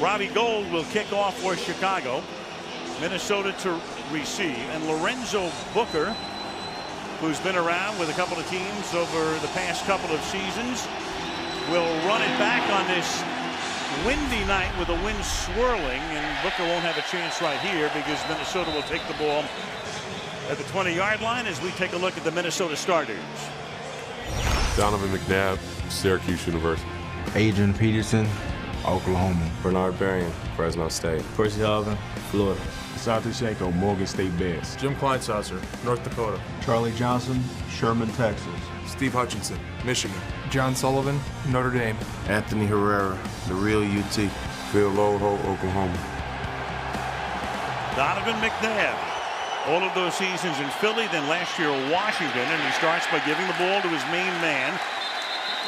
Robbie Gould will kick off for Chicago. Minnesota to receive. And Lorenzo Booker, who's been around with a couple of teams over the past couple of seasons, will run it back on this windy night with the wind swirling. And Booker won't have a chance right here because Minnesota will take the ball at the 20-yard line as we take a look at the Minnesota starters. Donovan McNabb, Syracuse University. Adrian Peterson, Oklahoma. Bernard Berrien, Fresno State. Percy Harvin, Florida. Satu Shenko, Morgan State Bears. Jim Kleinsasser, North Dakota. Charlie Johnson, Sherman, Texas. Steve Hutchinson, Michigan. John Sullivan, Notre Dame. Anthony Herrera, the real UT. Phil Loho, Oklahoma. Donovan McNabb, all of those seasons in Philly, then last year Washington, and he starts by giving the ball to his main man,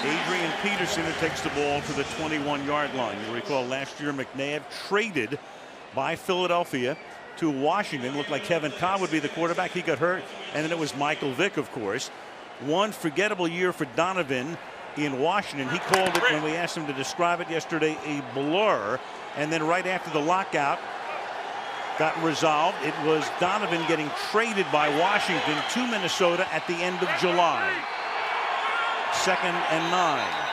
Adrian Peterson, who takes the ball to the 21-yard line. You recall last year McNabb traded by Philadelphia to Washington. Looked like Kevin Cobb would be the quarterback. He got hurt, and then it was Michael Vick, of course. One forgettable year for Donovan in Washington. He called it, when we asked him to describe it yesterday, a blur. And then right after the lockout got resolved, it was Donovan getting traded by Washington to Minnesota at the end of July. 2nd and 9.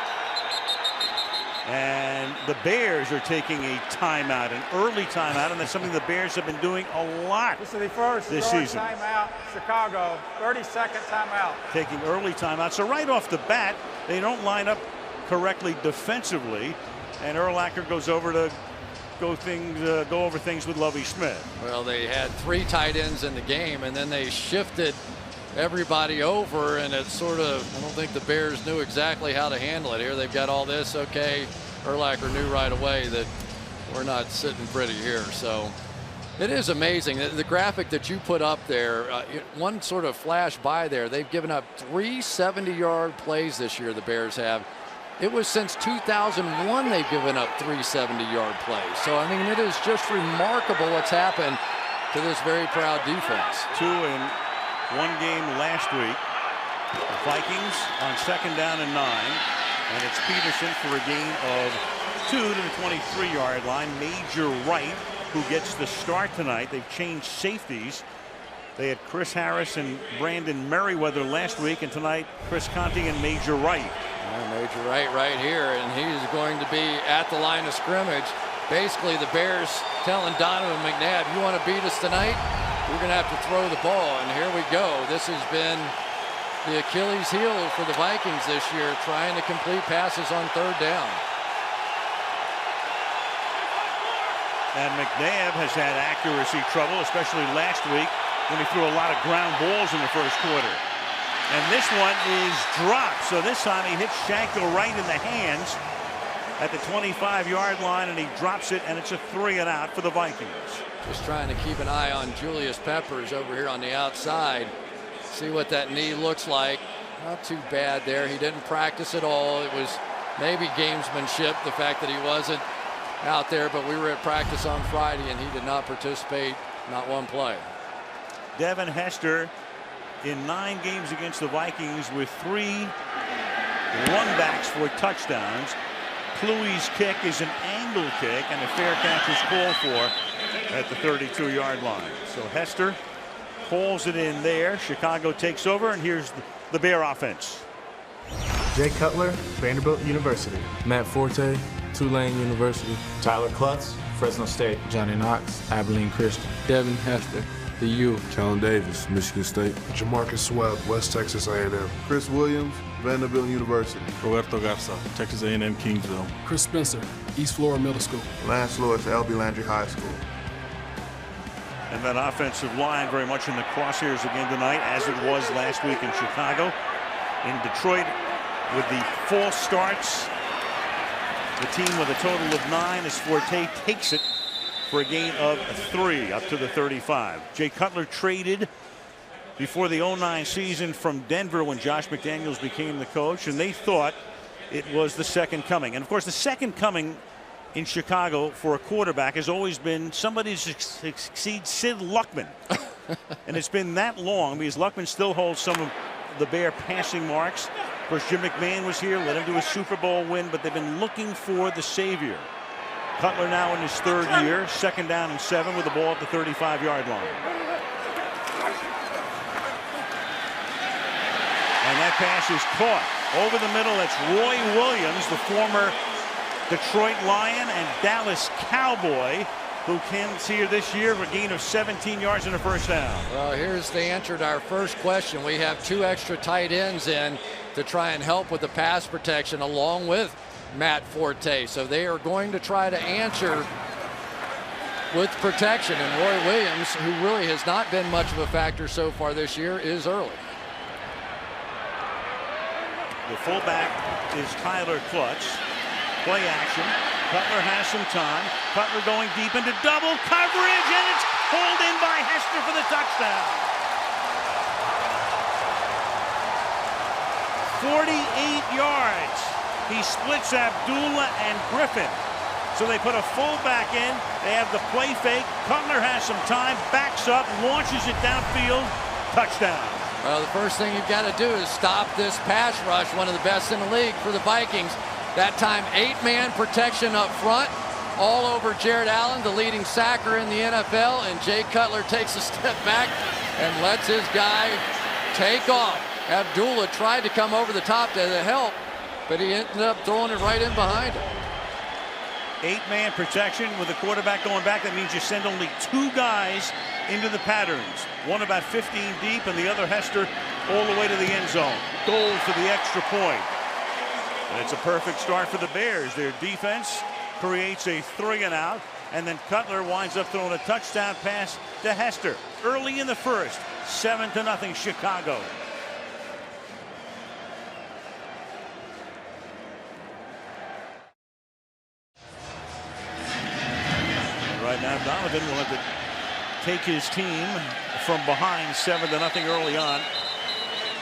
And the Bears are taking a timeout, an early timeout, and that's something the Bears have been doing a lot this is the first this season. Timeout, Chicago, 30-second timeout. Taking early timeout. So right off the bat, they don't line up correctly defensively, and Urlacher goes over to go over things with Lovie Smith. Well, they had 3 tight ends in the game, and then they shifted everybody over, and it's sort of, I don't think the Bears knew exactly how to handle it here. They've got all this. Okay, Urlacher knew right away that we're not sitting pretty here. So it is amazing. The graphic that you put up there, one sort of flash by there, they've given up 3 70-yard plays this year, the Bears have. It was since 2001 they've given up 3 70-yard plays. So, I mean, it is just remarkable what's happened to this very proud defense. 2 in one game last week. The Vikings on 2nd down and 9. And it's Peterson for a gain of 2 to the 23-yard line. Major Wright, who gets the start tonight. They've changed safeties. They had Chris Harris and Brandon Merriweather last week, and tonight Chris Conte and Major Wright. Major Wright right here, and he's going to be at the line of scrimmage. Basically, the Bears telling Donovan McNabb, you want to beat us tonight? You're going to have to throw the ball, and here we go. This has been the Achilles heel for the Vikings this year, trying to complete passes on 3rd down. And McNabb has had accuracy trouble, especially last week when he threw a lot of ground balls in the first quarter. And this one is dropped. So this time he hits Shanko right in the hands at the 25-yard line, and he drops it, and it's a 3 and out for the Vikings. Just trying to keep an eye on Julius Peppers over here on the outside. See what that knee looks like. Not too bad there. He didn't practice at all. It was maybe gamesmanship, the fact that he wasn't out there, but we were at practice on Friday, and he did not participate, not one play. Devin Hester in 9 games against the Vikings with 3 runbacks for touchdowns. Kluwe's kick is an angle kick, and a fair catch is called for at the 32-yard line. So Hester pulls it in there. Chicago takes over, and here's the Bear offense. Jay Cutler, Vanderbilt University. Matt Forte, Tulane University. Tyler Klutz, Fresno State. Johnny Knox, Abilene Christian. Devin Hester, the U. Kellen Davis, Michigan State. Jamarcus Webb, West Texas A&M. Chris Williams, Vanderbilt University. Roberto Garza, Texas A&M Kingsville. Chris Spencer, East Florida Middle School. Lance Lewis, L.B. Landry High School. And that offensive line very much in the crosshairs again tonight, as it was last week in Chicago. In Detroit, with the false starts, the team with a total of 9 as Forte takes it for a gain of 3 up to the 35. Jay Cutler traded before the 09 season from Denver when Josh McDaniels became the coach, and they thought it was the second coming. And of course, the second coming in Chicago for a quarterback has always been somebody to succeed Sid Luckman. And it's been that long because Luckman still holds some of the Bear passing marks. Of course, Jim McMahon was here, let him do a Super Bowl win, but they've been looking for the savior. Cutler now in his third year, 2nd down and 7 with the ball at the 35-yard line. And that pass is caught over the middle. That's Roy Williams, the former Detroit Lion and Dallas Cowboy, who comes here this year for a gain of 17 yards and a first down. Well, here's the answer to our first question. We have 2 extra tight ends in to try and help with the pass protection along with Matt Forte. So they are going to try to answer with protection. And Roy Williams, who really has not been much of a factor so far this year, is early. The fullback is Tyler Klutz. Play action. Cutler has some time. Cutler going deep into double coverage, and it's pulled in by Hester for the touchdown. 48 yards. He splits Abdullah and Griffin. So they put a fullback in. They have the play fake. Cutler has some time, backs up, launches it downfield. Touchdown. Well, the first thing you've got to do is stop this pass rush, one of the best in the league for the Vikings. That time, 8-man protection up front, all over Jared Allen, the leading sacker in the NFL, and Jay Cutler takes a step back and lets his guy take off. Abdullah tried to come over the top to help, but he ended up throwing it right in behind him. 8-man protection with the quarterback going back. That means you send only 2 guys into the patterns. One about 15 deep and the other Hester all the way to the end zone. Goal for the extra point. And it's a perfect start for the Bears. Their defense creates a 3-and-out, and then Cutler winds up throwing a touchdown pass to Hester early in the first. 7-0 Chicago. Right now, Donovan will have to take his team from behind 7-0 early on.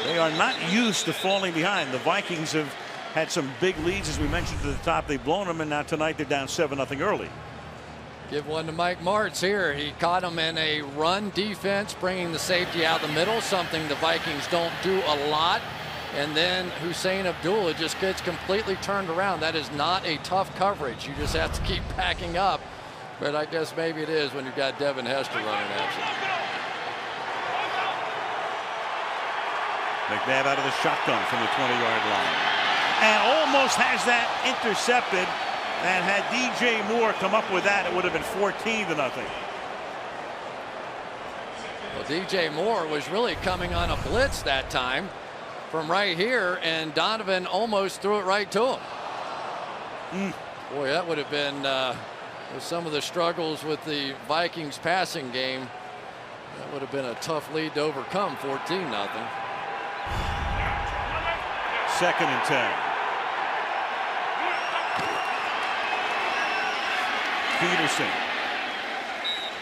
They are not used to falling behind. The Vikings have had some big leads, as we mentioned to the top. They've blown them, and now tonight they're down 7-0 early. Give one to Mike Martz here. He caught him in a run defense, bringing the safety out the middle, something the Vikings don't do a lot. And then Hussein Abdullah just gets completely turned around. That is not a tough coverage. You just have to keep backing up. But I guess maybe it is when you've got Devin Hester running at you. McNabb out of the shotgun from the 20-yard line. And almost has that intercepted. And had DJ Moore come up with that, it would have been 14-0. Well, DJ Moore was really coming on a blitz that time from right here, and Donovan almost threw it right to him. Boy, that would have been with some of the struggles with the Vikings passing game, that would have been a tough lead to overcome. 14-0. 2nd and 10. Peterson,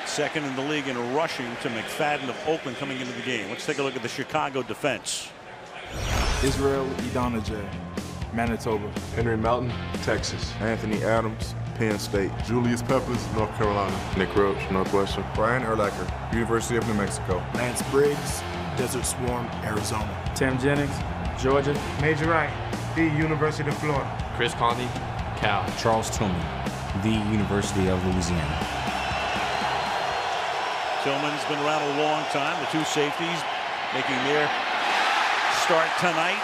2nd in the league in rushing to McFadden of Oakland coming into the game. Let's take a look at the Chicago defense. Israel Idonije, Manitoba. Henry Melton, Texas. Anthony Adams, Penn State. Julius Peppers, North Carolina. Nick Roach, Northwestern. Brian Urlacher, University of New Mexico. Lance Briggs, Desert Swarm, Arizona. Tim Jennings, Georgia. Major Wright, the University of Florida. Chris Conley, Cal. Charles Tillman, the University of Louisiana. Tillman's been around a long time. The 2 safeties making their start tonight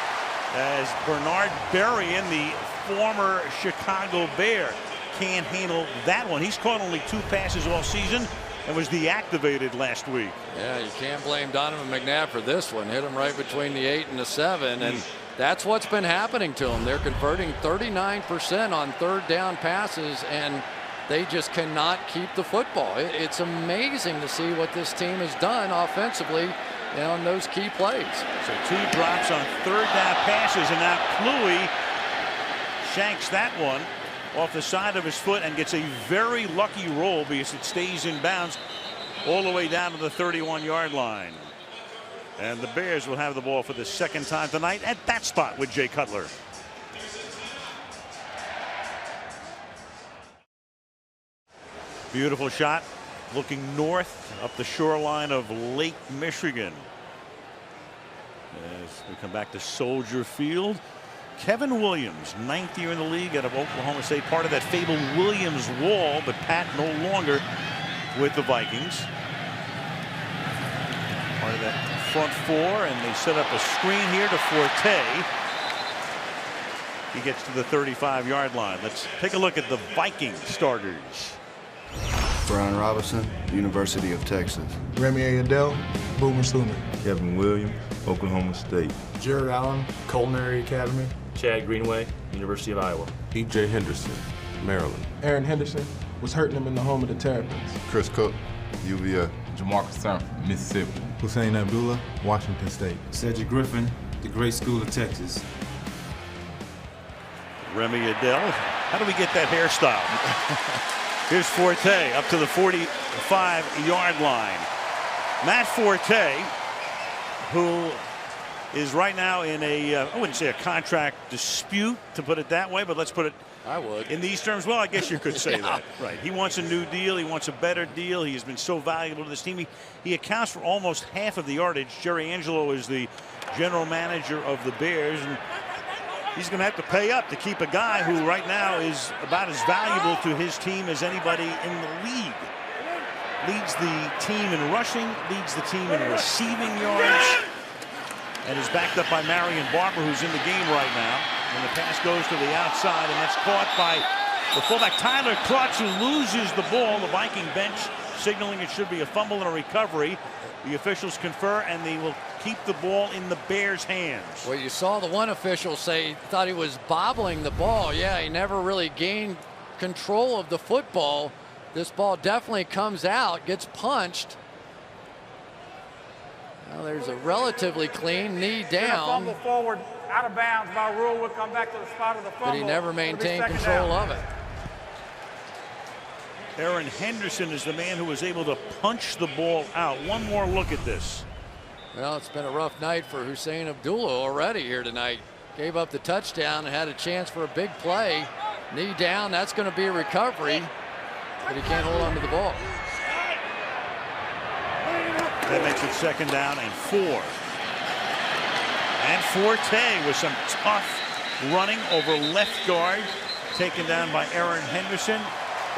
as Bernard Berrien, the former Chicago Bear, can't handle that one. He's caught only 2 passes all season and was deactivated last week. Yeah, you can't blame Donovan McNabb for this one. Hit him right between the 8 and the 7, and that's what's been happening to them. They're converting 39% on 3rd down passes, and they just cannot keep the football. It's amazing to see what this team has done offensively on those key plays. So 2 drops on 3rd down passes, and now Kluwe shanks that one off the side of his foot and gets a very lucky roll because it stays in bounds all the way down to the 31-yard line. And the Bears will have the ball for the 2nd time tonight at that spot with Jay Cutler. Beautiful shot looking north up the shoreline of Lake Michigan. As we come back to Soldier Field, Kevin Williams, 9th year in the league out of Oklahoma State, part of that fabled Williams wall, but Pat no longer with the Vikings. Part of that front four, and they set up a screen here to Forte. He gets to the 35-yard line. Let's take a look at the Viking starters. Brian Robinson, University of Texas. Remy Adele, Boomer Sooner. Kevin Williams, Oklahoma State. Jared Allen, Culinary Academy. Chad Greenway, University of Iowa. E.J. Henderson, Maryland. Aaron Henderson was hurting him in the home of the Terrapins. Chris Cook, UVA. Jamarcus Sanford, Mississippi. Hussein Abdullah, Washington State. Cedric Griffin, the Great School of Texas. Remy Adele. How do we get that hairstyle? Here's Forte up to the 45-yard line. Matt Forte, who is right now in a, I wouldn't say a contract dispute, to put it that way, but let's put it in these terms. Well, I guess you could say that. Right. He wants a new deal. He wants a better deal. He has been so valuable to this team. He accounts for almost half of the yardage. Jerry Angelo is the general manager of the Bears, and he's going to have to pay up to keep a guy who right now is about as valuable to his team as anybody in the league. Leads the team in rushing, leads the team in receiving yards, and is backed up by Marion Barber, who's in the game right now. And the pass goes to the outside, and that's caught by the fullback Tyler Klutz, who loses the ball. The Viking bench signaling it should be a fumble and a recovery. The officials confer, and they will keep the ball in the Bears' hands. Well, you saw the one official say he thought he was bobbling the ball. Yeah, he never really gained control of the football. This ball definitely comes out, gets punched. Now there's a relatively clean knee down. Fumble forward, out of bounds. By rule, we'll come back to the spot of the fumble. But he never maintained control of it. Aaron Henderson is the man who was able to punch the ball out. One more look at this. Well, it's been a rough night for Hussein Abdullah already here tonight. Gave up the touchdown and had a chance for a big play. Knee down, that's going to be a recovery, but he can't hold on to the ball. That makes it 2nd down and 4. And Forte with some tough running over left guard, taken down by Aaron Henderson.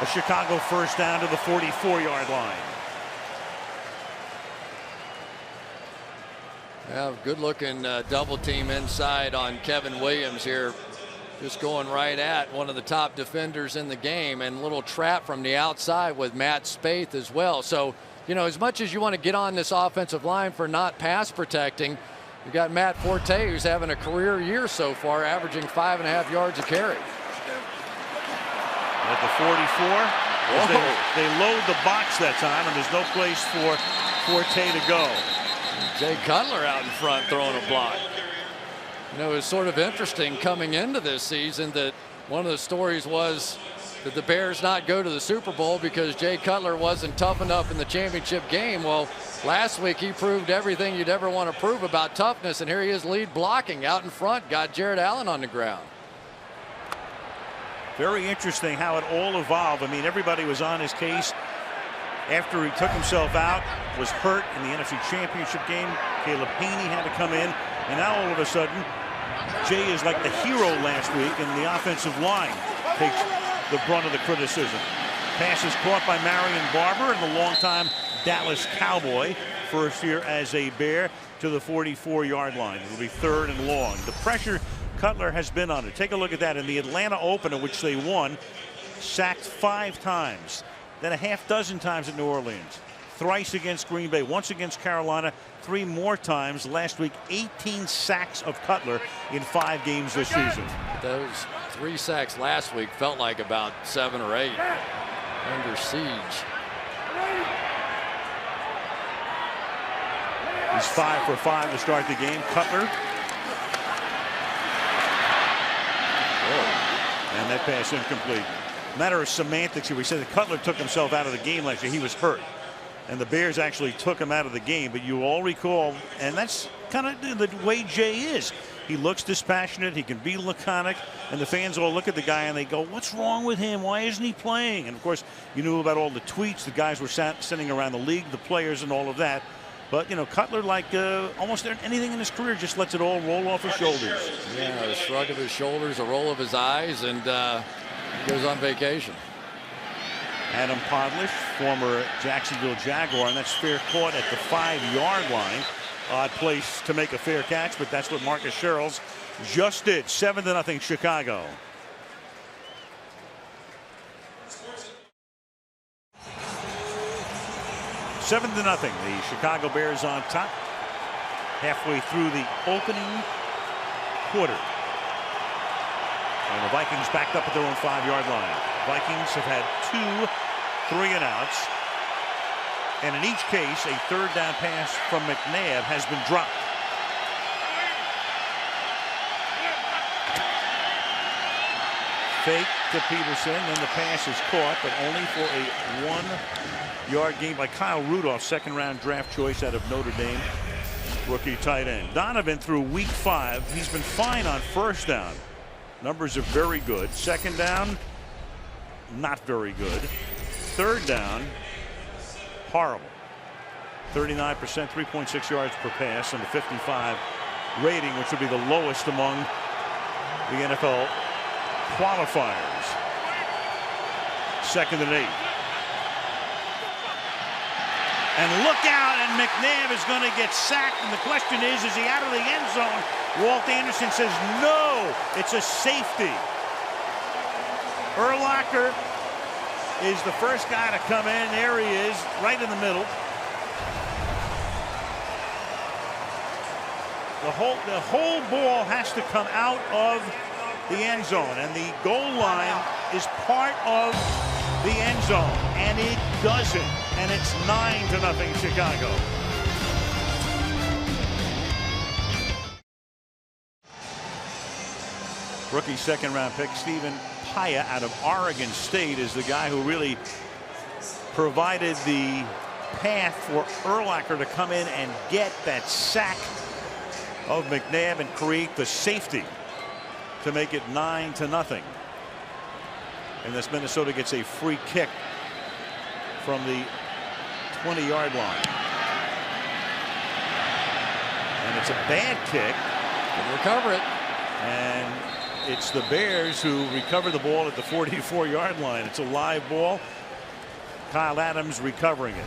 A Chicago 1st down to the 44-yard line. Yeah, good looking double team inside on Kevin Williams here. Just going right at one of the top defenders in the game, and a little trap from the outside with Matt Spaeth as well. So, you know, as much as you want to get on this offensive line for not pass protecting, you got Matt Forte, who's having a career year so far, averaging 5.5 yards a carry. At the 44, they load the box that time, and there's no place for Forte to go. Jay Cutler out in front throwing a block. You know, it's sort of interesting coming into this season that one of the stories was that the Bears not go to the Super Bowl because Jay Cutler wasn't tough enough in the championship game. Well, last week he proved everything you'd ever want to prove about toughness, and here he is lead blocking out in front, got Jared Allen on the ground. Very interesting how it all evolved. I mean, everybody was on his case after he took himself out, was hurt in the NFC Championship game. Caleb Haney had to come in, and now all of a sudden, Jay is like the hero last week, and the offensive line takes the brunt of the criticism. Pass is caught by Marion Barber, and the longtime Dallas Cowboy, first year as a Bear, to the 44-yard line. It'll be 3rd and long. The pressure Cutler has been under. Take a look at that. In the Atlanta opener, which they won, sacked 5 times. Then a half dozen times at New Orleans. Thrice against Green Bay. Once against Carolina. 3 more times last week. 18 sacks of Cutler in 5 games this season. Those 3 sacks last week felt like about 7 or 8 under siege. He's 5 for 5 to start the game. Cutler. And that pass incomplete. Matter of semantics here. We said that Cutler took himself out of the game last year. He was hurt, and the Bears actually took him out of the game. But you all recall, and that's kind of the way Jay is. He looks dispassionate. He can be laconic, and the fans all look at the guy and they go, "What's wrong with him? Why isn't he playing?" And of course, you knew about all the tweets the guys were sending around the league, the players, and all of that. But, you know, Cutler, like almost anything in his career, just lets it all roll off his shoulders. Yeah, a shrug of his shoulders, a roll of his eyes, and goes on vacation. Adam Podlish, former Jacksonville Jaguar, and that's fair caught at the 5-yard line. Odd place to make a fair catch, but that's what Marcus Sherrills just did. 7-0 Chicago. $7-0. The Chicago Bears on top. Halfway through the opening quarter. And the Vikings backed up at their own 5-yard line. Vikings have had 2 3-and-outs. And in each case, a third down pass from McNabb has been dropped. Fake to Peterson, then the pass is caught, but only for a 1-yard gain by Kyle Rudolph, second-round draft choice out of Notre Dame, rookie tight end. Donovan through week 5. He's been fine on first down. Numbers are very good. Second down, not very good. Third down, horrible. 39%, 3.6 yards per pass, and a 55 rating, which would be the lowest among the NFL qualifiers. 2nd and 8. And look out, and McNabb is going to get sacked. And the question is he out of the end zone? Walt Anderson says no, it's a safety. Urlacher is the first guy to come in. There he is, right in the middle. The whole ball has to come out of the end zone, and the goal line is part of the end zone, and it doesn't. And it's 9-0 Chicago. Rookie second-round pick Stephen Paya out of Oregon State is the guy who really provided the path for Urlacher to come in and get that sack of McNabb and create the safety to make it 9-0. And this Minnesota gets a free kick from the 20-yard line. And it's a bad kick. Can recover it. And it's the Bears who recover the ball at the 44-yard line. It's a live ball. Kyle Adams recovering it.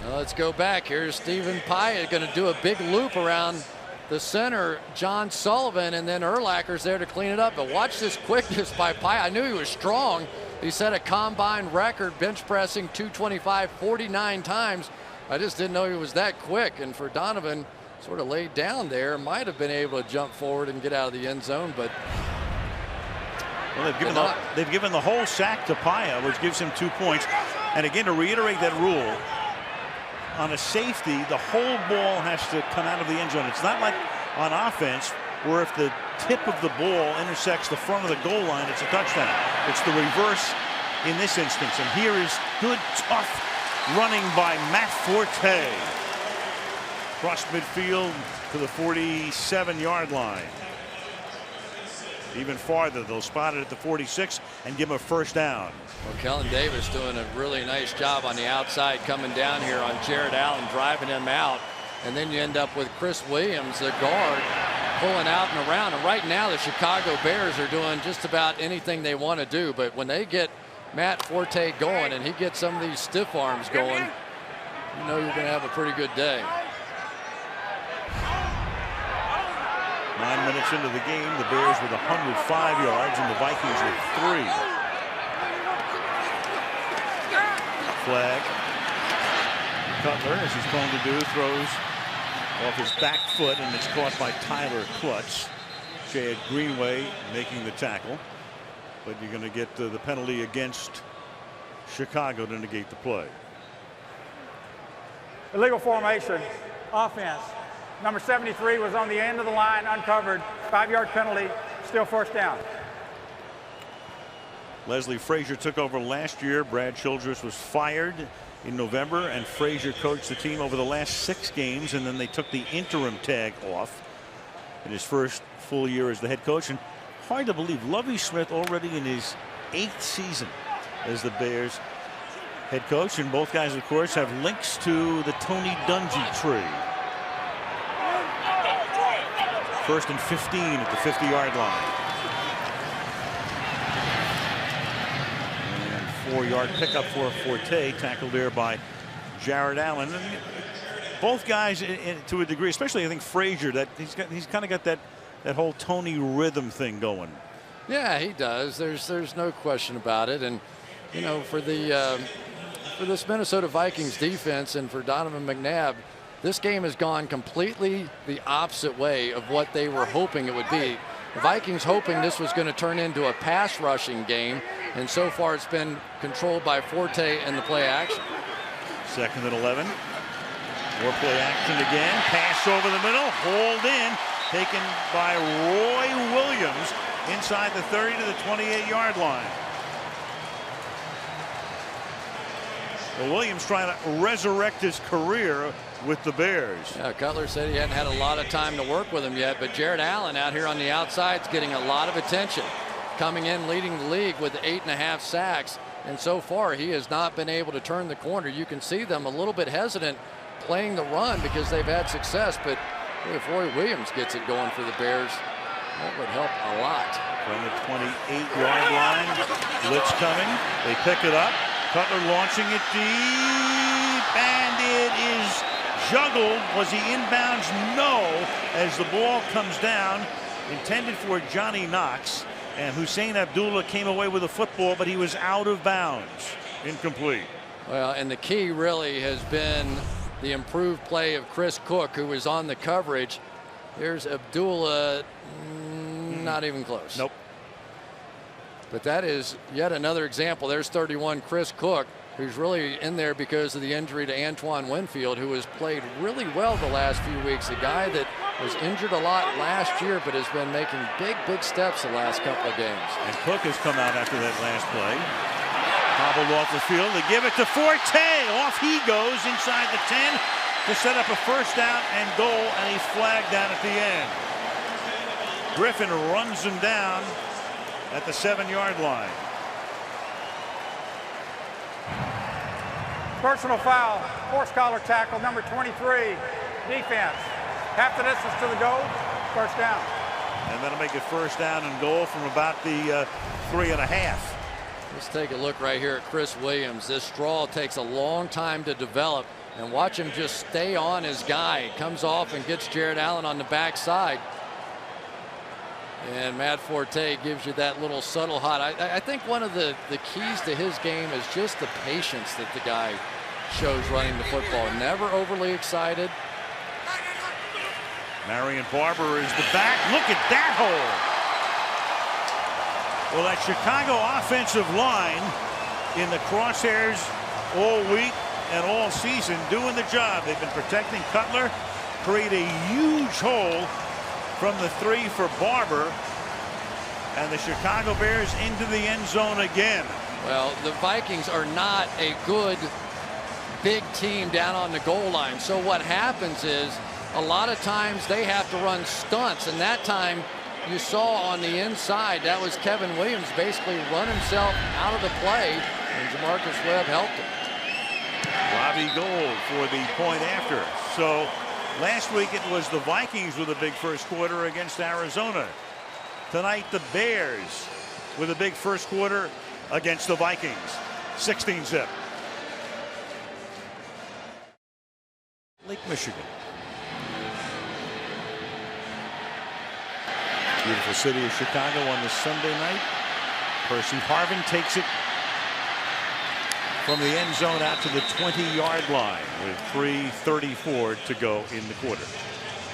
Now let's go back. Here's Stephen Paya going to do a big loop around the center, John Sullivan, and then Urlacher's there to clean it up. But watch this quickness by Paya. I knew he was strong. He set a combine record bench pressing 225 49 times. I just didn't know he was that quick. And for Donovan, sort of laid down there, might have been able to jump forward and get out of the end zone, but well, they've given the whole sack to Paya, which gives him 2 points. And again, to reiterate that rule, on a safety, the whole ball has to come out of the end zone. It's not like on offense where if the tip of the ball intersects the front of the goal line, it's a touchdown. It's the reverse in this instance. And here is good, tough running by Matt Forte. Cross midfield to the 47-yard line. Even farther, they'll spot it at the 46 and give him a first down. Well, Kellen Davis doing a really nice job on the outside, coming down here on Jared Allen, driving him out. And then you end up with Chris Williams, the guard, pulling out and around. And right now, the Chicago Bears are doing just about anything they want to do. But when they get Matt Forte going and he gets some of these stiff arms going, you know you're going to have a pretty good day. 9 minutes into the game, the Bears with 105 yards and the Vikings with 3. Flag. Cutler, as he's prone to do, throws off his back foot, and it's caught by Tyler Klutz. Chad Greenway making the tackle, but you're going to get the penalty against Chicago to negate the play. Illegal formation, offense. Number 73 was on the end of the line, uncovered. 5-yard penalty, still first down. Leslie Frazier took over last year. Brad Childress was fired in November, and Frazier coached the team over the last 6 games, and then they took the interim tag off in his first full year as the head coach. And hard to believe, Lovie Smith already in his 8th season as the Bears head coach, and both guys, of course, have links to the Tony Dungy tree. 1st and 15 at the 50-yard line. And 4-yard pickup for Forte, tackled there by Jared Allen. And both guys, to a degree, especially I think Frazier, that he's kind of got that whole Tony rhythm thing going. Yeah, he does. There's no question about it. And you know, for this Minnesota Vikings defense and for Donovan McNabb, this game has gone completely the opposite way of what they were hoping it would be. The Vikings hoping this was going to turn into a pass rushing game, and so far it's been controlled by Forte and the play action. 2nd and 11. More play action again. Pass over the middle. Hauled in. Taken by Roy Williams inside the 30 to the 28-yard line. Well, Williams trying to resurrect his career with the Bears. Yeah, Cutler said he hadn't had a lot of time to work with him yet, but Jared Allen out here on the outside is getting a lot of attention. Coming in leading the league with 8.5 sacks, and so far he has not been able to turn the corner. You can see them a little bit hesitant playing the run because they've had success, but if Roy Williams gets it going for the Bears, that would help a lot. From the 28-yard line, blitz coming. They pick it up. Cutler launching it deep, and it is juggled. Was he inbounds? No, as the ball comes down, intended for Johnny Knox, and Hussein Abdullah came away with the football, but he was out of bounds. Incomplete. Well, and the key really has been the improved play of Chris Cook, who was on the coverage. Here's Abdullah, not even close. Nope. But that is yet another example. There's 31, Chris Cook, who's really in there because of the injury to Antoine Winfield, who has played really well the last few weeks. A guy that was injured a lot last year, but has been making big steps the last couple of games. And Cook has come out after that last play. Hobbled off the field. They give it to Forte. Off he goes inside the 10 to set up a 1st down and goal, and he's flagged down at the end. Griffin runs him down at the 7-yard line. Personal foul, horse collar tackle, number 23, defense. Half the distance to the goal, 1st down. And that'll make it 1st down and goal from about the 3.5. Let's take a look right here at Chris Williams. This draw takes a long time to develop, and watch him just stay on his guy. Comes off and gets Jared Allen on the backside. And Matt Forte gives you that little subtle hot. I think one of the keys to his game is just the patience that the guy shows running the football. Never overly excited. Marion Barber is the back. Look at that hole. Well, that Chicago offensive line in the crosshairs all week and all season doing the job. They've been protecting Cutler, create a huge hole from the 3 for Barber, and the Chicago Bears into the end zone again. Well, the Vikings are not a good big team down on the goal line. So what happens is a lot of times they have to run stunts, and that time you saw on the inside that was Kevin Williams basically run himself out of the play, and Jamarcus Webb helped him. Robbie Gould for the point after. So last week it was the Vikings with a big 1st quarter against Arizona. Tonight the Bears with a big 1st quarter against the Vikings. 16-zip. Lake Michigan. Beautiful city of Chicago on this Sunday night. Percy Harvin takes it from the end zone out to the 20-yard line with 3:34 to go in the quarter.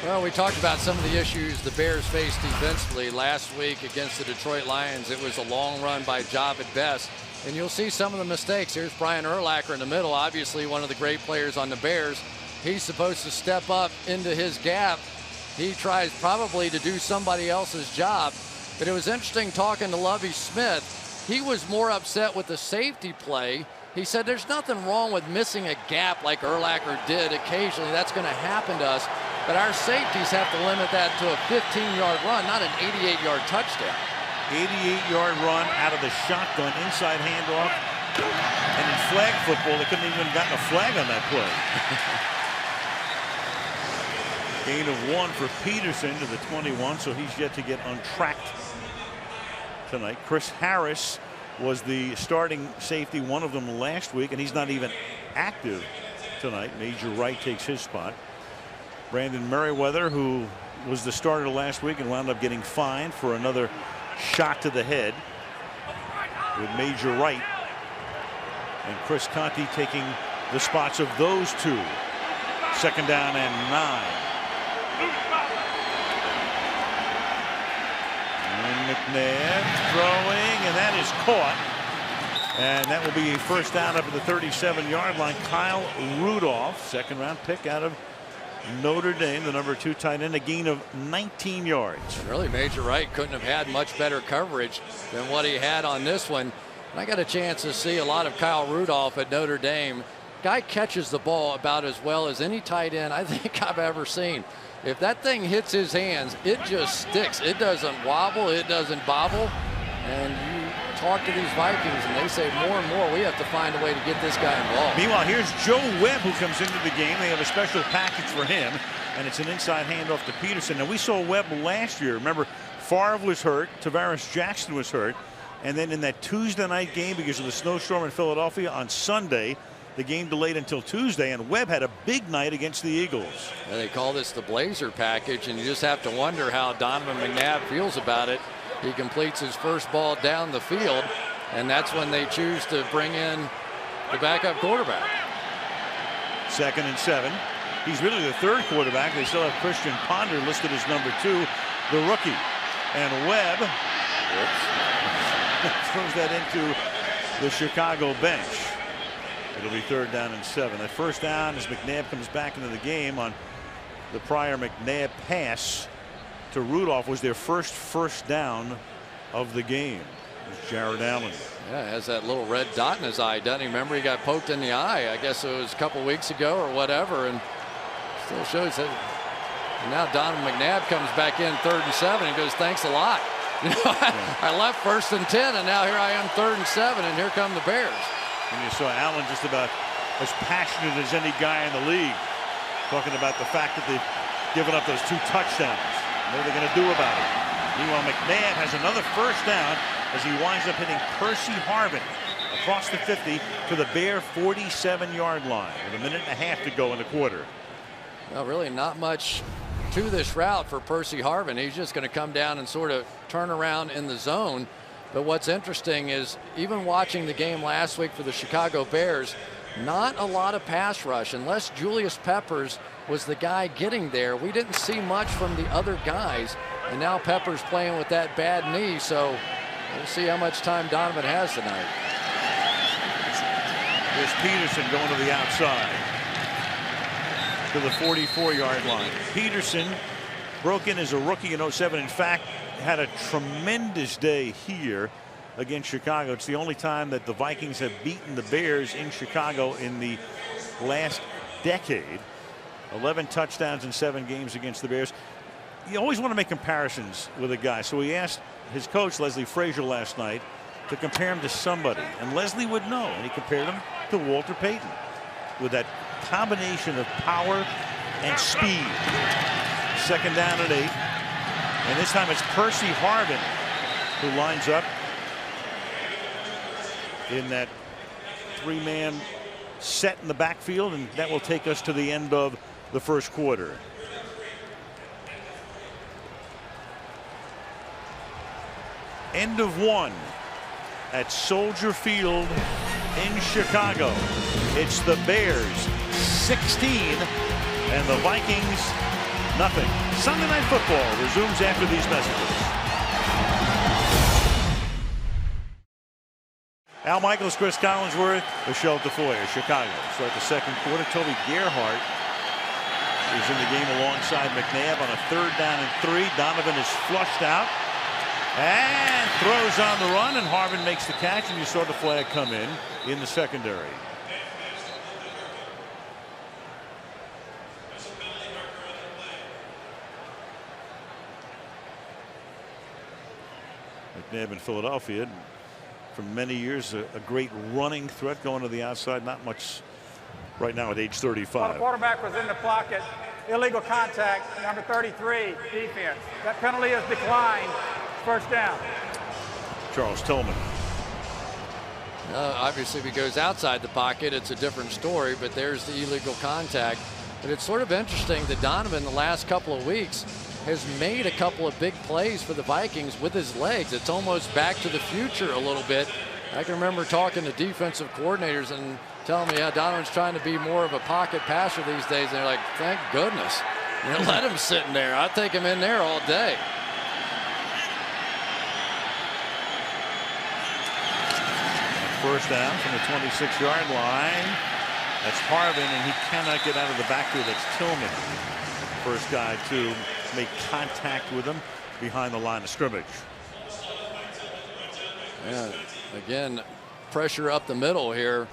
Well, we talked about some of the issues the Bears faced defensively last week against the Detroit Lions. It was a long run by Javid Best, and you'll see some of the mistakes. Here's Brian Urlacher in the middle, obviously one of the great players on the Bears. He's supposed to step up into his gap. He tries probably to do somebody else's job, but it was interesting talking to Lovie Smith. He was more upset with the safety play. He said there's nothing wrong with missing a gap like Urlacher did occasionally. That's going to happen to us. But our safeties have to limit that to a 15-yard run, not an 88-yard touchdown. 88-yard run out of the shotgun, inside handoff, and in flag football. They couldn't even have gotten a flag on that play. Gain of 1 for Peterson to the 21, so he's yet to get untracked tonight. Chris Harris was the starting safety, one of them last week, and he's not even active tonight. Major Wright takes his spot. Brandon Merriweather, who was the starter last week and wound up getting fined for another shot to the head, with Major Wright and Chris Conti taking the spots of those two. 2nd down and 9. And McNabb throwing, and that is caught. And that will be a 1st down up at the 37-yard line. Kyle Rudolph, 2nd-round pick out of Notre Dame, the number 2 tight end, a gain of 19 yards. And really, Major Wright couldn't have had much better coverage than what he had on this one. And I got a chance to see a lot of Kyle Rudolph at Notre Dame. Guy catches the ball about as well as any tight end I think I've ever seen. If that thing hits his hands, it just sticks. It doesn't wobble, it doesn't bobble. And you talk to these Vikings and they say more and more we have to find a way to get this guy involved. Meanwhile, here's Joe Webb, who comes into the game. They have a special package for him, and it's an inside handoff to Peterson. Now, we saw Webb last year. Remember, Favre was hurt, Tavares Jackson was hurt, and then in that Tuesday night game, because of the snowstorm in Philadelphia on Sunday, the game delayed until Tuesday, and Webb had a big night against the Eagles. And they call this the Blazer package, and you just have to wonder how Donovan McNabb feels about it. He completes his first ball down the field, and that's when they choose to bring in the backup quarterback. 2nd and 7. He's really the 3rd quarterback. They still have Christian Ponder listed as number 2, the rookie. And Webb throws that into the Chicago bench. It'll be 3rd down and 7. That 1st down as McNabb comes back into the game on the prior McNabb pass to Rudolph was their first down of the game. It's Jared Allen. Yeah, has that little red dot in his eye, doesn't he? Remember, he got poked in the eye. I guess it was a couple weeks ago or whatever, and still shows that. And now Donovan McNabb comes back in 3rd and 7 and goes, thanks a lot. You know, I left 1st and 10, and now here I am 3rd and 7, and here come the Bears. And you saw Allen just about as passionate as any guy in the league, talking about the fact that they've given up those 2 touchdowns. What are they going to do about it? Meanwhile, McNabb has another 1st down as he winds up hitting Percy Harvin across the 50 to the Bear 47-yard line with 1.5 minutes to go in the quarter. Well, really not much to this route for Percy Harvin. He's just going to come down and sort of turn around in the zone. But what's interesting is even watching the game last week for the Chicago Bears, not a lot of pass rush. Unless Julius Peppers was the guy getting there, we didn't see much from the other guys. And now Peppers playing with that bad knee, so we'll see how much time Donovan has tonight. Here's Peterson going to the outside to the 44-yard line. Peterson broke in as a rookie in 07. In fact, had a tremendous day here against Chicago. It's the only time that the Vikings have beaten the Bears in Chicago in the last decade. 11 touchdowns in 7 games against the Bears. You always want to make comparisons with a guy. So he asked his coach, Leslie Frazier, last night to compare him to somebody. And Leslie would know. And he compared him to Walter Payton with that combination of power and speed. 2nd down and 8. And this time it's Percy Harvin who lines up in that 3-man set in the backfield, and that will take us to the end of the 1st quarter. End of 1 at Soldier Field in Chicago. It's the Bears 16 and the Vikings nothing. Sunday Night Football resumes after these messages. Al Michaels, Chris Collinsworth, Michelle Tafoya, Chicago. Start the 2nd quarter. Toby Gerhart is in the game alongside McNabb on a 3rd down and 3. Donovan is flushed out and throws on the run, and Harvin makes the catch, and you saw the flag come in the secondary. McNabb in Philadelphia for many years, a great running threat going to the outside. Not much right now at age Well, 35. the quarterback was in the pocket. Illegal contact, number 33, defense. That penalty is declined. First down. Charles Tillman. Obviously, if he goes outside the pocket, it's a different story, but there's the illegal contact. But it's sort of interesting that Donovan, the last couple of weeks, has made a couple of big plays for the Vikings with his legs. It's almost back to the future a little bit. I can remember talking to defensive coordinators and telling me, yeah, Donovan's trying to be more of a pocket passer these days. And they're like, thank goodness. Let him sit in there. I'll take him in there all day. First down from the 26-yard line. That's Harvin, and he cannot get out of the backfield. That's Tillman. First guy to make contact with him behind the line of scrimmage. Yeah, again, pressure up the middle here.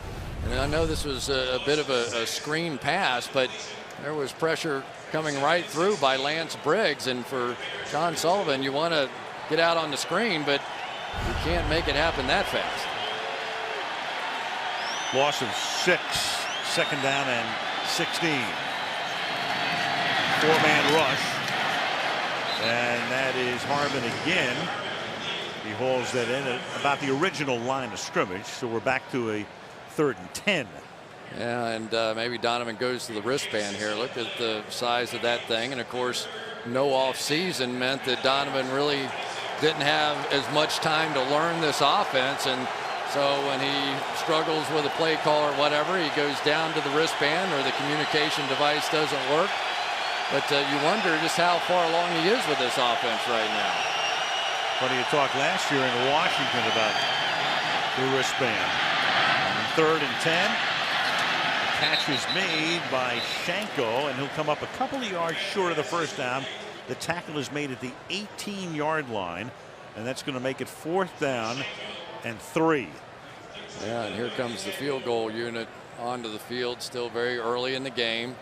And I know this was a bit of a screen pass, but there was pressure coming right through by Lance Briggs. And for Sean Sullivan, you want to get out on the screen, but you can't make it happen that fast. Loss of 6, second down and 16. 4-man rush, and that is Harvin again. He hauls that in at about the original line of scrimmage, so we're back to a 3rd and 10. Yeah, and maybe Donovan goes to the wristband here. Look at the size of that thing, and of course, no off season meant that Donovan really didn't have as much time to learn this offense, and so when he struggles with a play call or whatever, he goes down to the wristband or the communication device doesn't work. But you wonder just how far along he is with this offense right now. Plenty of talk last year in Washington about the wristband. 3rd and 10. The catch is made by Shanko, and he'll come up a couple of yards short of the first down. The tackle is made at the 18-yard line, and that's going to make it 4th down and 3. Yeah, and here comes the field goal unit onto the field, still very early in the game.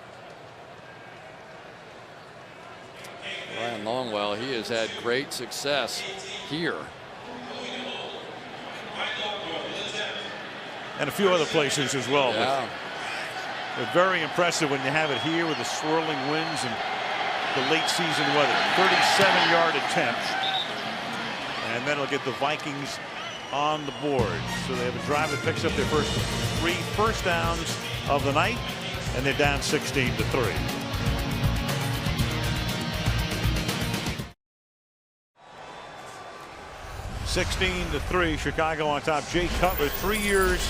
Ryan Longwell, he has had great success here. And a few other places as well. Yeah. But very impressive when you have it here with the swirling winds and the late season weather. 37-yard attempt. And that'll get the Vikings on the board. So they have a drive that picks up their first 3 first downs of the night, and they're down 16-3. (16-3), Chicago on top. Jay Cutler, 3 years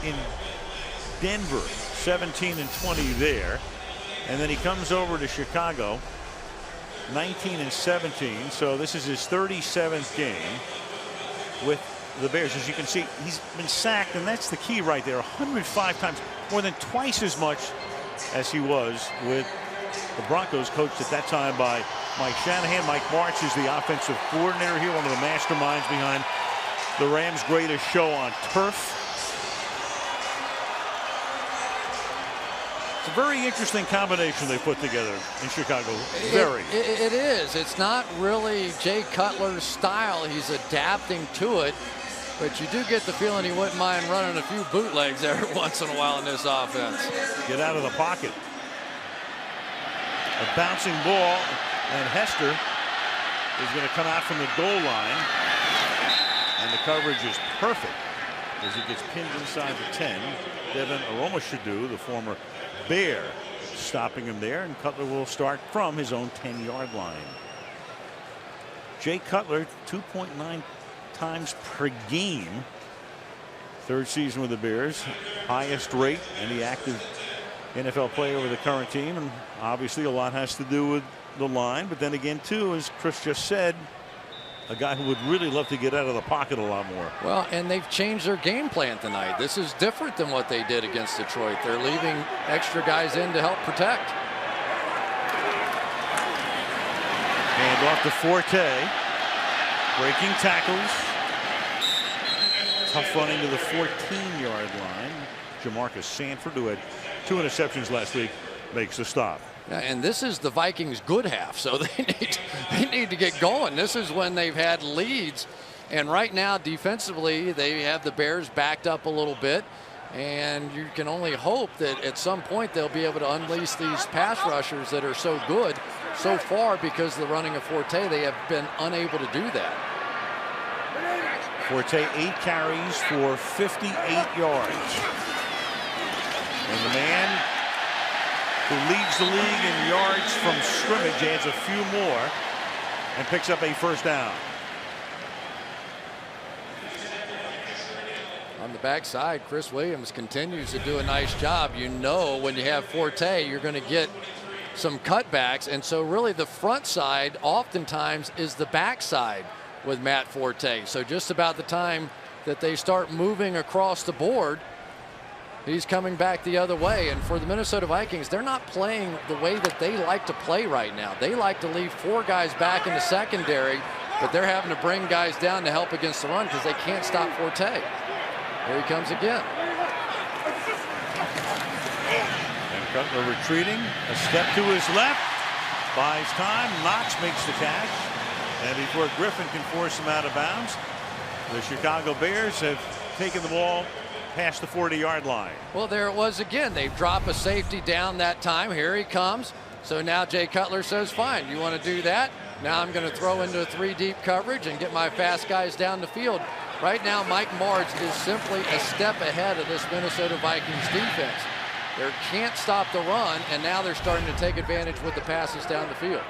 in Denver, 17 and 20 there, and then he comes over to Chicago, 19 and 17. So this is his 37th game with the Bears. As you can see, he's been sacked, and that's the key right there. 105 times, more than twice as much as he was with the Broncos, coached at that time by Mike Shanahan. Mike Martz is the offensive coordinator here, one of the masterminds behind the Rams' greatest show on turf. It's a very interesting combination they put together in Chicago. It is. It's not really Jay Cutler's style. He's adapting to it. But you do get the feeling he wouldn't mind running a few bootlegs every once in a while in this offense. Get out of the pocket. A bouncing ball, and Hester is going to come out from the goal line. And the coverage is perfect as he gets pinned inside the 10. Devin Aromashodu, the former Bear, stopping him there, and Cutler will start from his own 10-yard line. Jay Cutler, 2.9 times per game. 3rd season with the Bears. Highest rate any active NFL player with the current team, and obviously a lot has to do with the line, but then again too, as Chris just said, a guy who would really love to get out of the pocket a lot more. Well, and they've changed their game plan tonight. This is different than what they did against Detroit. They're leaving extra guys in to help protect. And off to Forte, breaking tackles, tough running to the 14-yard line. Jamarcus Sanford, who had 2 interceptions last week, makes the stop. Yeah, and this is the Vikings' good half, so they need to get going. This is when they've had leads And right now, defensively, they have the Bears backed up a little bit. And you can only hope that at some point they'll be able to unleash these pass rushers that are so good. So far, because of the running of Forte, they have been unable to do that. Forte 8 carries for 58 yards. And the man who leads the league in yards from scrimmage adds a few more and picks up a first down. On the backside, Chris Williams continues to do a nice job. You know, when you have Forte, you're going to get some cutbacks. And so really the front side oftentimes is the backside with Matt Forte. So just about the time that they start moving across the board, he's coming back the other way. And for the Minnesota Vikings, they're not playing the way that they like to play right now. They like to leave 4 guys back in the secondary, but they're having to bring guys down to help against the run because they can't stop Forte. Here he comes again. And Cutler retreating, a step to his left, buys time. Knox makes the catch, and before Griffin can force him out of bounds, the Chicago Bears have taken the ball past the 40-yard line. Well, there it was again. They drop a safety down that time. Here he comes. So now Jay Cutler says, fine, you want to do that? Now I'm going to throw into a 3-deep coverage and get my fast guys down the field. Right now, Mike Martz is simply a step ahead of this Minnesota Vikings defense. They can't stop the run, and now they're starting to take advantage with the passes down the field.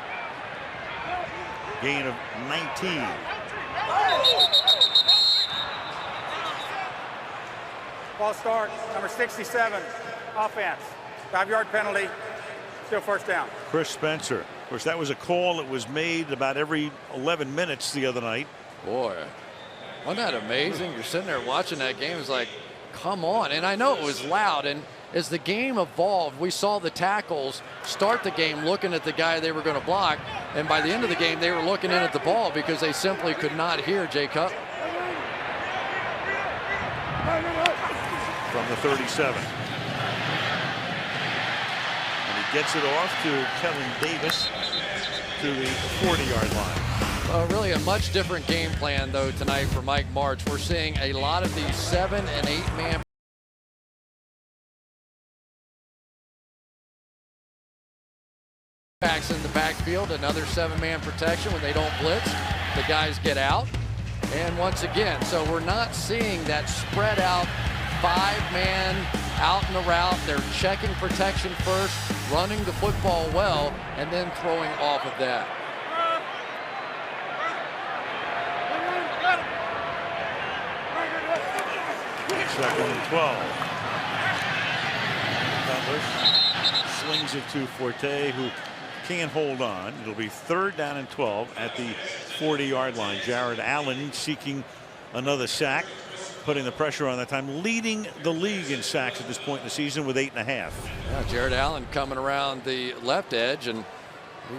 Gain of 19. Ball start, number 67, offense. 5-yard penalty, still first down. Chris Spencer. Of course, that was a call that was made about every 11 minutes the other night. Boy, wasn't that amazing? You're sitting there watching that game. It's like, come on. And I know it was loud. And as the game evolved, we saw the tackles start the game looking at the guy they were going to block. And by the end of the game, they were looking in at the ball because they simply could not hear Jay Cutler. From the 37. And he gets it off to Kevin Davis to the 40-yard line. Really a much different game plan, though, tonight for Mike Martz. We're seeing a lot of these 7- and 8-man backs in the backfield. Another 7-man protection when they don't blitz. The guys get out. And once again, so we're not seeing that spread out 5-man out in the route. They're checking protection first, running the football well, and then throwing off of that. Second and 12. Cutler slings it to Forte, who can't hold on. It'll be 3rd down and 12 at the 40-yard line. Jared Allen seeking another sack, putting the pressure on that time, leading the league in sacks at this point in the season with 8.5. Yeah, Jared Allen coming around the left edge, and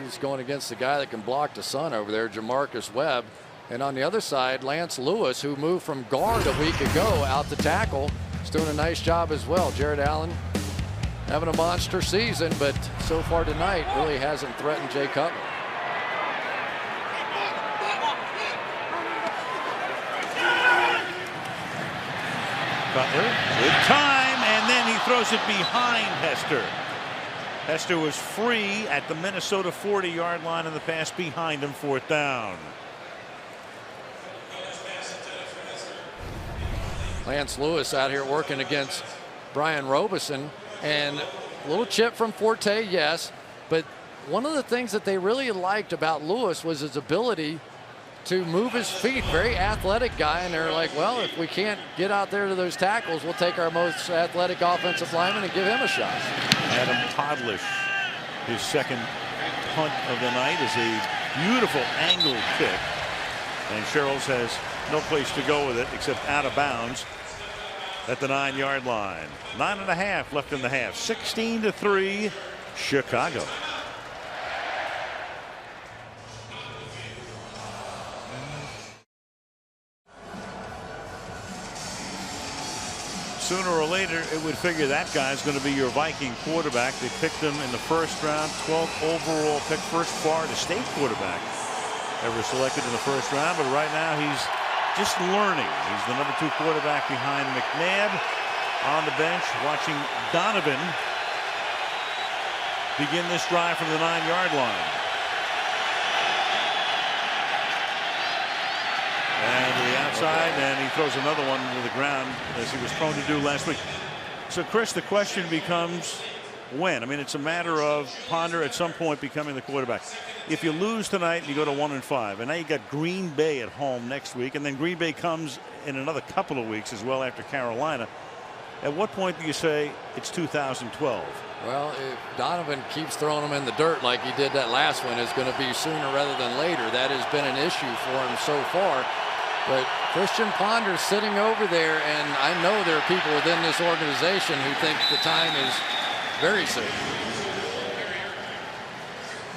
he's going against the guy that can block the sun over there, Jamarcus Webb. And on the other side, Lance Lewis, who moved from guard a week ago out to tackle, is doing a nice job as well. Jared Allen having a monster season, but so far tonight really hasn't threatened Jay Cutler. Cutler with time, and then he throws it behind Hester. Hester was free at the Minnesota 40-yard line, and the pass behind him, 4th down. Lance Lewis out here working against Brian Robeson, and a little chip from Forte, yes, but one of the things that they really liked about Lewis was his ability to move his feet. Very athletic guy, and they're like, well, if we can't get out there to those tackles, we'll take our most athletic offensive lineman and give him a shot. Adam Podlish, his second punt of the night, is a beautiful angled kick, and Sherrills has no place to go with it except out of bounds at the 9-yard line. 9.5 left in the half. 16-3 Chicago. Sooner or later, it would figure that guy's going to be your Viking quarterback. They picked him in the 1st round, 12th overall pick, first Florida State quarterback ever selected in the 1st round. But right now, he's just learning. He's the number 2 quarterback behind McNabb. On the bench, watching Donovan begin this drive from the 9-yard line. And to the outside, and he throws another one to the ground as he was prone to do last week. So, Chris, the question becomes when. I mean, it's a matter of Ponder at some point becoming the quarterback. If you lose tonight and you go to 1-5, and now you got Green Bay at home next week, and then Green Bay comes in another couple of weeks as well after Carolina. At what point do you say it's 2012? Well, if Donovan keeps throwing them in the dirt like he did that last one, it's going to be sooner rather than later. That has been an issue for him so far. But Christian Ponder's sitting over there, and I know there are people within this organization who think the time is very soon.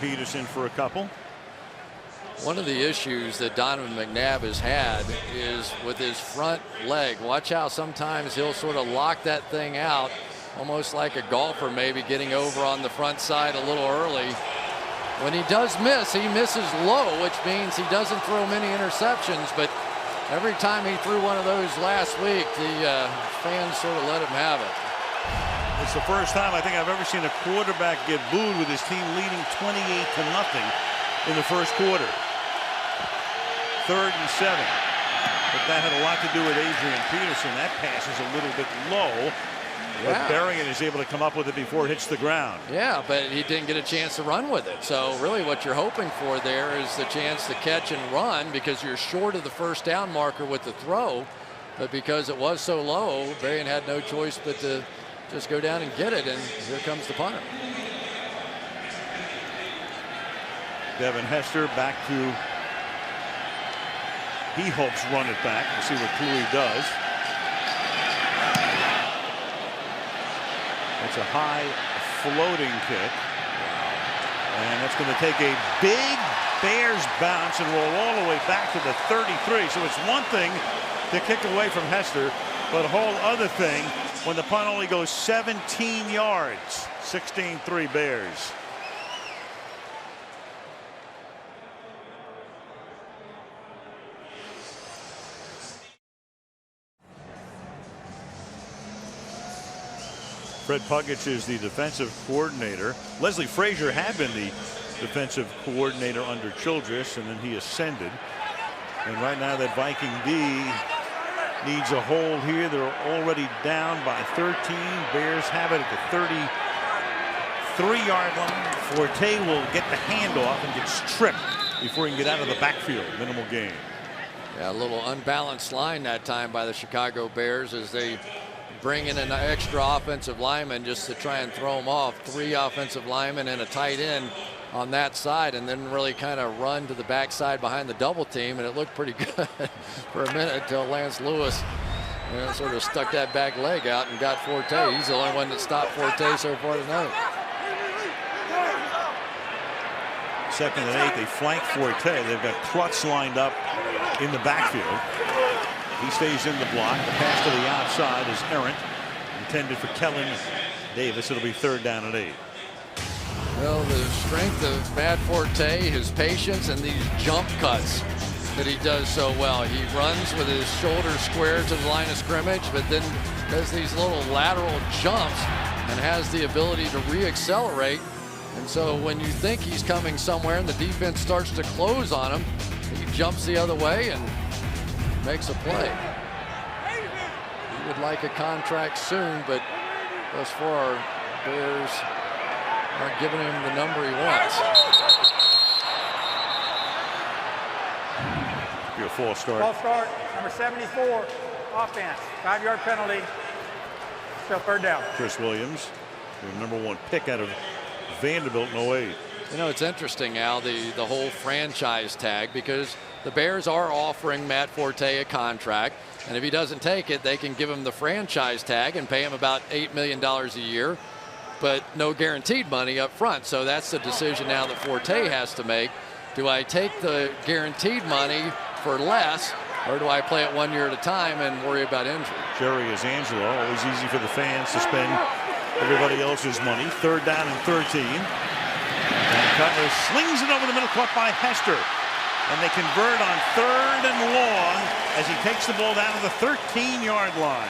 Peterson for a couple. One of the issues that Donovan McNabb has had is with his front leg. Watch how sometimes he'll sort of lock that thing out, almost like a golfer maybe getting over on the front side a little early. When he does miss, he misses low, which means he doesn't throw many interceptions. But every time he threw one of those last week, the fans sort of let him have it. It's the first time I think I've ever seen a quarterback get booed with his team leading 28-0 in the first quarter. 3rd and 7. But that had a lot to do with Adrian Peterson. That pass is a little bit low. But Berrien is able to come up with it before it hits the ground. Yeah, but he didn't get a chance to run with it. So really what you're hoping for there is the chance to catch and run, because you're short of the first down marker with the throw. But because it was so low, Berrien had no choice but to just go down and get it. And here comes the punter. Devin Hester back to, he hopes, run it back. We'll see what Cooley does. It's a high floating kick. And that's going to take a big Bears bounce and roll all the way back to the 33. So it's one thing to kick away from Hester, but a whole other thing when the punt only goes 17 yards. 16-3 Bears. Fred Puckett is the defensive coordinator. Leslie Frazier had been the defensive coordinator under Childress, and then he ascended. And right now that Viking D needs a hold here. They're already down by 13. Bears have it at the 33-yard line. Forte will get the handoff and get stripped before he can get out of the backfield. Minimal gain. Yeah, a little unbalanced line that time by the Chicago Bears as they bring in an extra offensive lineman just to try and throw them off. 3 offensive linemen and a tight end on that side, and then really kind of run to the backside behind the double team, and it looked pretty good for a minute until Lance Lewis sort of stuck that back leg out and got Forte. He's the only one that stopped Forte so far tonight. 2nd and 8. They flank Forte. They've got Klutz lined up in the backfield. He stays in the block. The pass to the outside is errant, intended for Kellen Davis. It'll be 3rd down and 8. Well, the strength of Matt Forte, his patience, and these jump cuts that he does so well. He runs with his shoulder square to the line of scrimmage, but then does these little lateral jumps and has the ability to re-accelerate. And so when you think he's coming somewhere and the defense starts to close on him, he jumps the other way and makes a play. He would like a contract soon, but thus far, Bears aren't giving him the number he wants. Be a false start. False start, number 74, offense, 5-yard penalty. Still 3rd down. Chris Williams, the #1 pick out of Vanderbilt in 08. You know, it's interesting, Al, the whole franchise tag, because the Bears are offering Matt Forte a contract, and if he doesn't take it, they can give him the franchise tag and pay him about $8 million a year, but no guaranteed money up front. So that's the decision now that Forte has to make. Do I take the guaranteed money for less, or do I play it 1 year at a time and worry about injury? Jerry is Angelo. Always easy for the fans to spend everybody else's money. 3rd down and 13. And Cutler slings it over the middle, caught by Hester. And they convert on 3rd and long as he takes the ball down to the 13-yard line.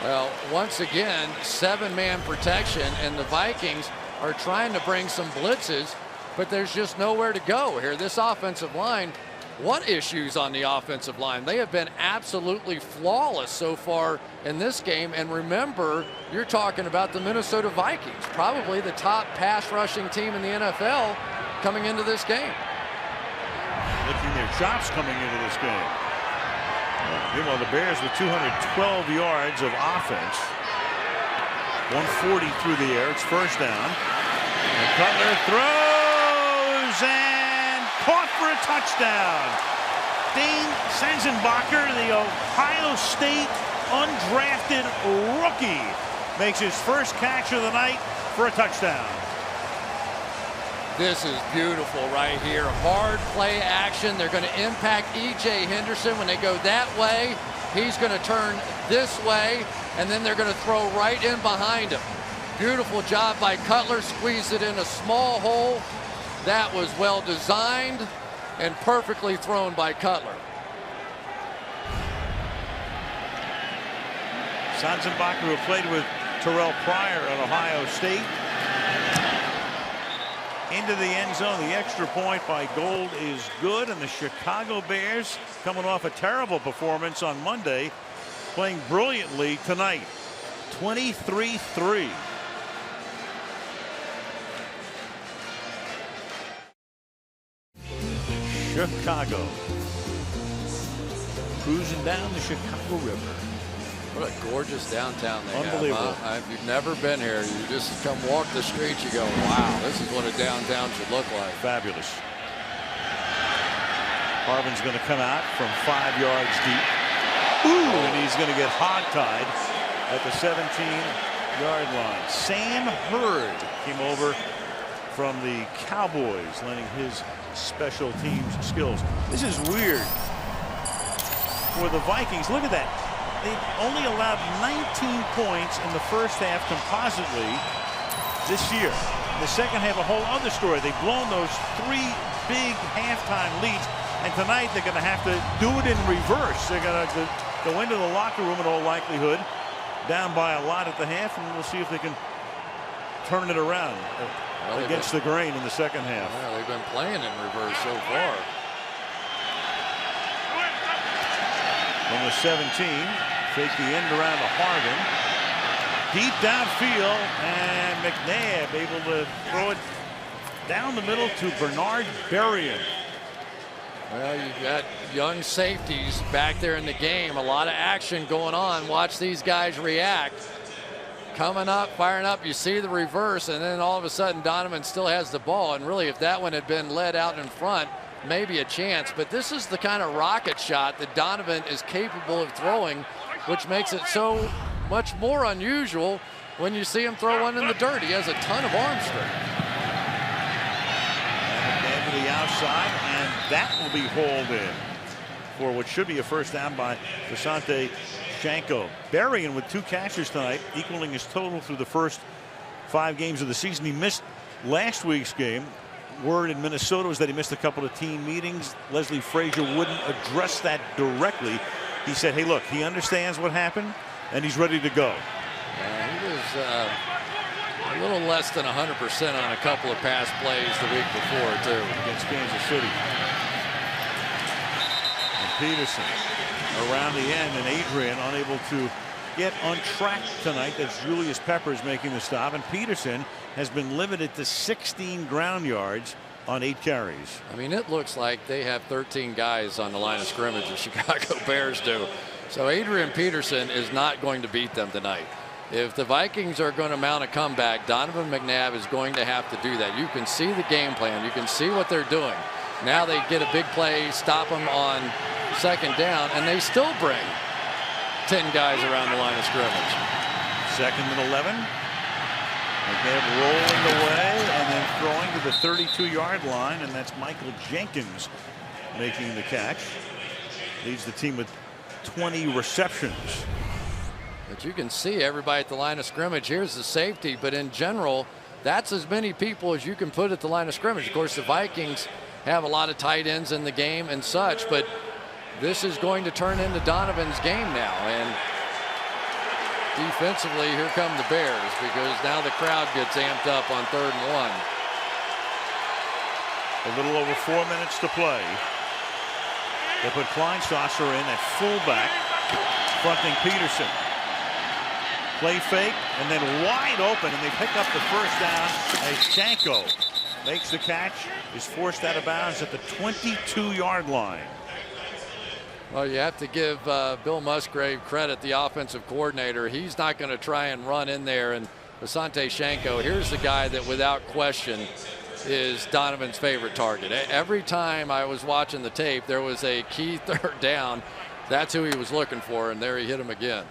Well, once again, 7-man protection, and the Vikings are trying to bring some blitzes, but there's just nowhere to go here. This offensive line, what issues on the offensive line? They have been absolutely flawless so far in this game. And remember, you're talking about the Minnesota Vikings, probably the top pass rushing team in the NFL coming into this game. Licking their chops coming into this game. Meanwhile, the Bears with 212 yards of offense. 140 through the air. It's first down. And Cutler throws and caught for a touchdown. Dane Sanzenbacher, the Ohio State undrafted rookie, makes his first catch of the night for a touchdown. This is beautiful right here. Hard play action. They're going to impact E.J. Henderson. When they go that way, he's going to turn this way, and then they're going to throw right in behind him. Beautiful job by Cutler. Squeezed it in a small hole. That was well designed and perfectly thrown by Cutler. Sanzenbacher, who played with Terrell Pryor at Ohio State. Into the end zone. The extra point by Gold is good, and the Chicago Bears, coming off a terrible performance on Monday, playing brilliantly tonight. 23-3. Chicago cruising down the Chicago River. What a gorgeous downtown they Unbelievable. have. Huh? If you've never been here, you just come walk the streets, you go, wow, this is what a downtown should look like. Fabulous. Harvin's going to come out from 5 yards deep. Ooh, and he's going to get hogtied at the 17-yard line. Sam Hurd came over from the Cowboys, lending his special teams skills. This is weird for the Vikings. Look at that. They only allowed 19 points in the first half compositely this year. In the second half, a whole other story. They've blown those 3 big halftime leads, and tonight they're going to have to do it in reverse. They're going to go into the locker room in all likelihood, down by a lot at the half, and we'll see if they can turn it around against the grain in the second half. Yeah, they've been playing in reverse so far. From the 17, fake the end around to Harvin. Deep downfield, and McNabb able to throw it down the middle to Bernard Berrien. Well, you've got young safeties back there in the game. A lot of action going on. Watch these guys react. Coming up, firing up. You see the reverse, and then all of a sudden Donovan still has the ball. And really, if that one had been led out in front, maybe a chance. But this is the kind of rocket shot that Donovan is capable of throwing, which makes it so much more unusual when you see him throw one in the dirt. He has a ton of arm strength. And to the outside, and that will be hauled in for what should be a first down by Visante Shanko. Berrien with 2 catches tonight, equaling his total through the first 5 games of the season. He missed last week's game. Word in Minnesota was that he missed a couple of team meetings. Leslie Frazier wouldn't address that directly. He said, hey, look, he understands what happened, and he's ready to go. He was a little less than 100% on a couple of pass plays the week before, too. Against Kansas City. And Peterson around the end, and Adrian unable to get on track tonight. That's Julius Peppers making the stop, and Peterson has been limited to 16 ground yards on 8 carries. I mean, it looks like they have 13 guys on the line of scrimmage, the Chicago Bears do. So Adrian Peterson is not going to beat them tonight. If the Vikings are going to mount a comeback, Donovan McNabb is going to have to do that. You can see the game plan. You can see what they're doing. Now they get a big play, stop them on second down, and they still bring 10 guys around the line of scrimmage. 2nd and 11. McNabb rolling away and then throwing to the 32-yard line, and that's Michael Jenkins making the catch. Leads the team with 20 receptions. But you can see everybody at the line of scrimmage. Here's the safety, but in general, that's as many people as you can put at the line of scrimmage. Of course, the Vikings have a lot of tight ends in the game and such, but this is going to turn into Donovan's game now. And defensively, here come the Bears, because now the crowd gets amped up on 3rd and 1. A little over 4 minutes to play. They put Kleinsasser in at fullback, fronting Peterson. Play fake, and then wide open, and they pick up the first down as Shanko makes the catch, is forced out of bounds at the 22-yard line. Well, you have to give Bill Musgrave credit, the offensive coordinator. He's not going to try and run in there. And Asante Shanko, here's the guy that without question is Donovan's favorite target. Every time I was watching the tape, there was a key 3rd down. That's who he was looking for, and there he hit him again.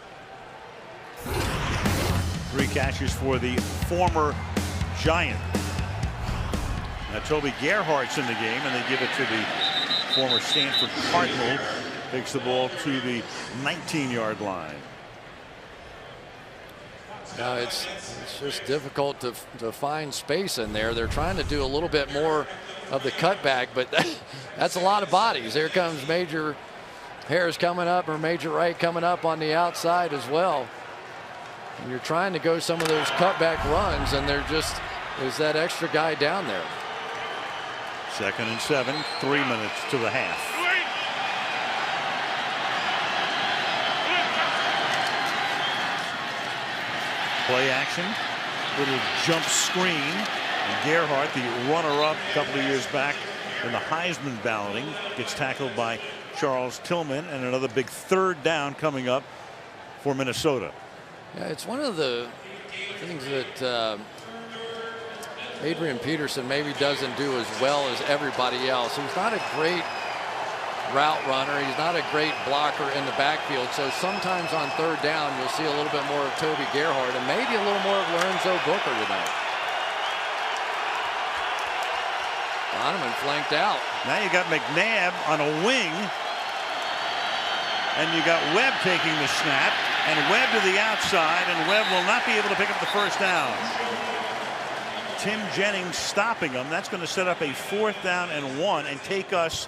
3 catches for the former Giant. Now Toby Gerhardt's in the game, and they give it to the former Stanford Cardinal. Takes the ball to the 19-yard line. No, it's just difficult to find space in there. They're trying to do a little bit more of the cutback, but that's a lot of bodies. Here comes Major Harris coming up, or Major Wright coming up on the outside as well. And you're trying to go some of those cutback runs, and there just is that extra guy down there. 2nd and 7, 3 minutes to the half. Play action, little jump screen, and Gerhardt, the runner-up a couple of years back in the Heisman balloting, gets tackled by Charles Tillman, and another big 3rd down coming up for Minnesota. Yeah, it's one of the things that Adrian Peterson maybe doesn't do as well as everybody else. He's not a great route runner. He's not a great blocker in the backfield. So sometimes on 3rd down, you'll see a little bit more of Toby Gerhardt and maybe a little more of Lorenzo Booker tonight. Donovan flanked out. Now you got McNabb on a wing, and you got Webb taking the snap, and Webb to the outside, and Webb will not be able to pick up the first down. Tim Jennings stopping him. That's going to set up a 4th down and 1 and take us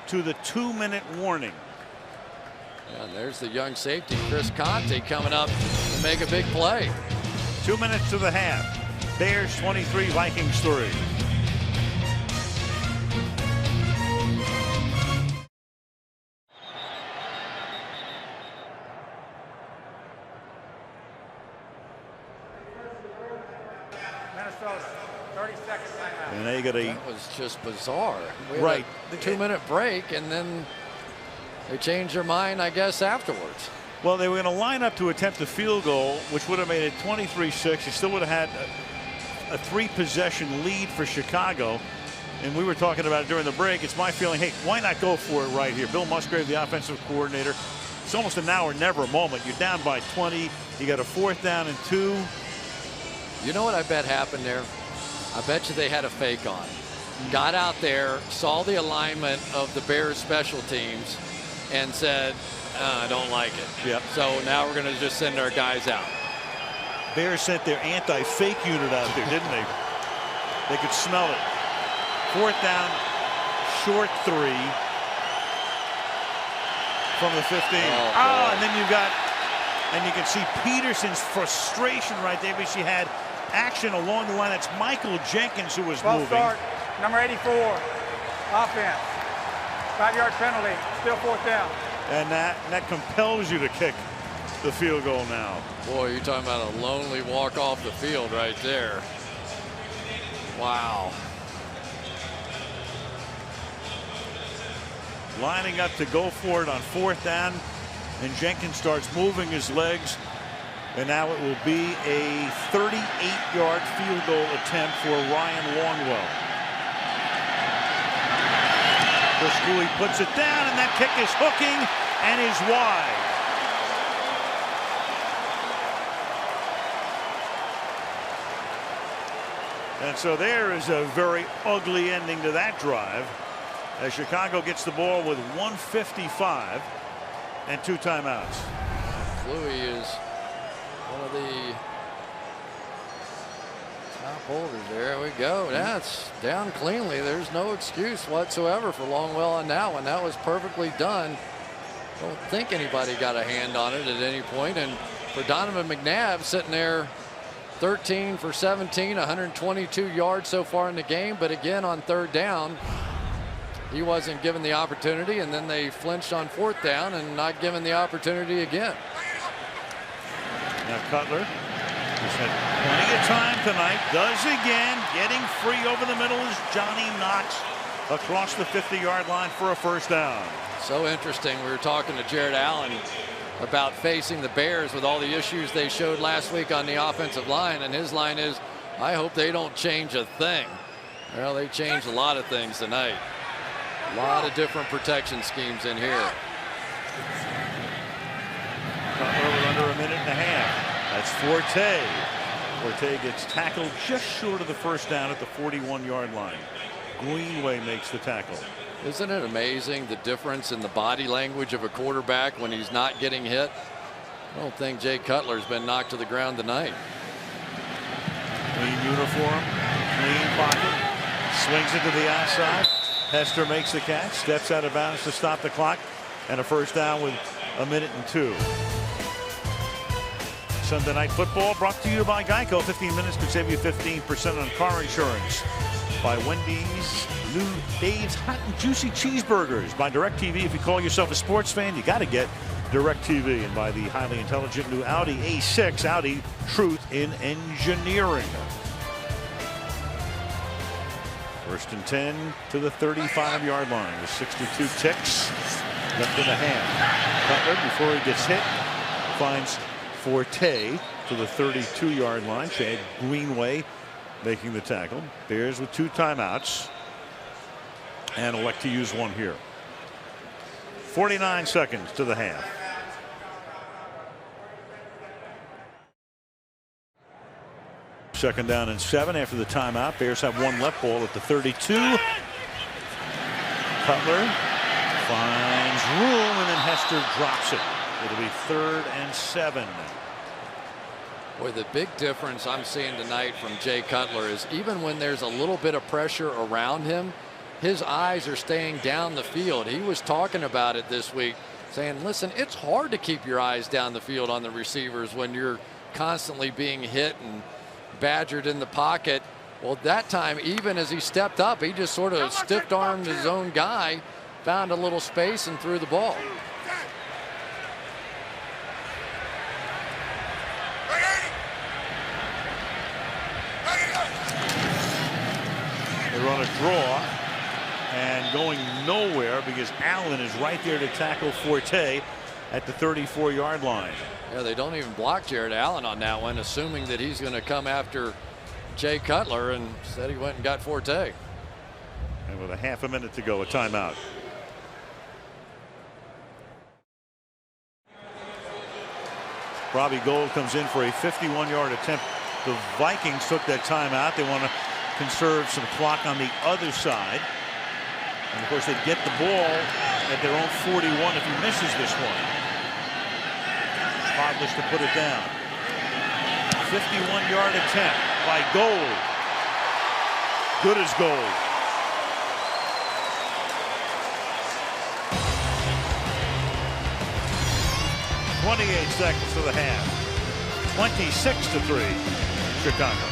to the 2-minute warning. And there's the young safety, Chris Conte, coming up to make a big play. 2 minutes to the half. Bears 23, Vikings 3. Minnesota, 30-second timeout. And they got a. That was just bizarre. We had Right. a 2-minute break, and then they changed their mind, I guess, afterwards. Well, they were going to line up to attempt a field goal, which would have made it 23-6. You still would have had a 3-possession lead for Chicago. And we were talking about it during the break. It's my feeling, hey, why not go for it right here? Bill Musgrave, the offensive coordinator. It's almost a now or never moment. You're down by 20. You got a 4th down and 2. You know what I bet happened there? I bet you they had a fake on. Got out there, saw the alignment of the Bears special teams, and said, I don't like it. Yep. So now we're going to just send our guys out. Bears sent their anti-fake unit out there, didn't they? They could smell it. 4th down, short 3 from the 15. And then you got, and you can see Peterson's frustration right there, because she had action along the line. That's Michael Jenkins who was moving. Start, number 84, offense. 5-yard penalty, still 4th down. And that compels you to kick the field goal now. Boy, you're talking about a lonely walk off the field right there. Wow. Lining up to go for it on 4th down, and Jenkins starts moving his legs, and now it will be a 38-yard field goal attempt for Ryan Longwell. Busculi puts it down, and that kick is hooking and is wide. And so there is a very ugly ending to that drive, as Chicago gets the ball with 1:55 and 2 timeouts. Louis is one of the top holders there. we go. That's down cleanly. There's no excuse whatsoever for Longwell on that one. That was perfectly done. Don't think anybody got a hand on it at any point. And for Donovan McNabb sitting there 13 for 17, 122 yards so far in the game. But again, on third down, he wasn't given the opportunity, and then they flinched on fourth down and not given the opportunity again. Now Cutler has had plenty of time tonight. Does again. Getting free over the middle is Johnny Knox across the 50-yard line for a first down. So interesting. We were talking to Jared Allen about facing the Bears with all the issues they showed last week on the offensive line, and his line is, I hope they don't change a thing. Well, they changed a lot of things tonight. A lot of different protection schemes in here. Cutler with under a minute and a half. That's Forte. Forte gets tackled just short of the first down at the 41-yard line. Greenway makes the tackle. Isn't it amazing the difference in the body language of a quarterback when he's not getting hit? I don't think Jay Cutler's been knocked to the ground tonight. Clean uniform, clean pocket, swings it to the outside. Hester makes the catch, steps out of bounds to stop the clock, and a first down with a minute and 2. Sunday Night Football brought to you by Geico. 15 minutes could save you 15% on car insurance. By Wendy's new Dave's Hot and Juicy Cheeseburgers. By DirecTV, if you call yourself a sports fan, you got to get DirecTV. And by the highly intelligent new Audi A6, Audi Truth in Engineering. First and 10 to the 35-yard line with 62 ticks left in the hand. Cutler, before he gets hit, finds Forte to the 32-yard line. Chad Greenway making the tackle. Bears with 2 timeouts and elect to use one here. 49 seconds to the half. Second down and 7 after the timeout. Bears have 1 left, ball at the 32. Cutler finds room, and then Hester drops it. It'll be 3rd and 7. Boy, the big difference I'm seeing tonight from Jay Cutler is even when there's a little bit of pressure around him, his eyes are staying down the field. He was talking about it this week, saying, listen, it's hard to keep your eyes down the field on the receivers when you're constantly being hit and badgered in the pocket. Well, that time, even as he stepped up, he just sort of stiff-armed his own guy, found a little space and threw the ball. They run a draw and going nowhere because Allen is right there to tackle Forte at the 34-yard line. Yeah, they don't even block Jared Allen on that one, assuming that he's going to come after Jay Cutler, and instead he went and got Forte. And with a half a minute to go, a timeout. Robbie Gould comes in for a 51-yard attempt. The Vikings took that timeout. They want to conserve some clock on the other side. And of course, they get the ball at their own 41 if he misses this one. Podlish to put it down. 51-yard attempt by Gould. Good as gold. .28 seconds to the half. 26-3, Chicago.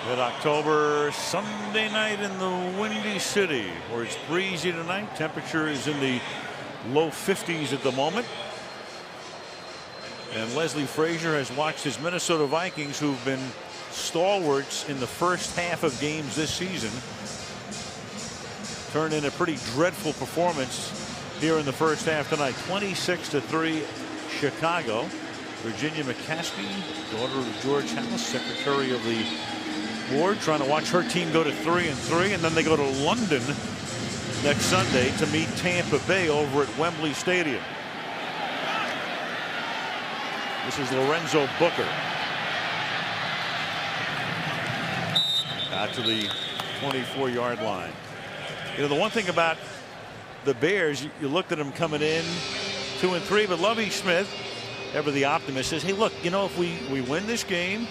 Mid-October, Sunday night in the Windy City, where it's breezy tonight. Temperature is in the low 50s at the moment. And Leslie Frazier has watched his Minnesota Vikings, who've been stalwarts in the first half of games this season, turn in a pretty dreadful performance here in the first half tonight. 26-3 Chicago. Virginia McCaskey, daughter of George House, secretary of the board, trying to watch her team go to 3-3, and then they go to London next Sunday to meet Tampa Bay over at Wembley Stadium. This is Lorenzo Booker. Out to the 24-yard line. You know, the one thing about the Bears, you looked at them coming in 2-3, but Lovie Smith, ever the optimist, says, hey, look, you know, if we win this game,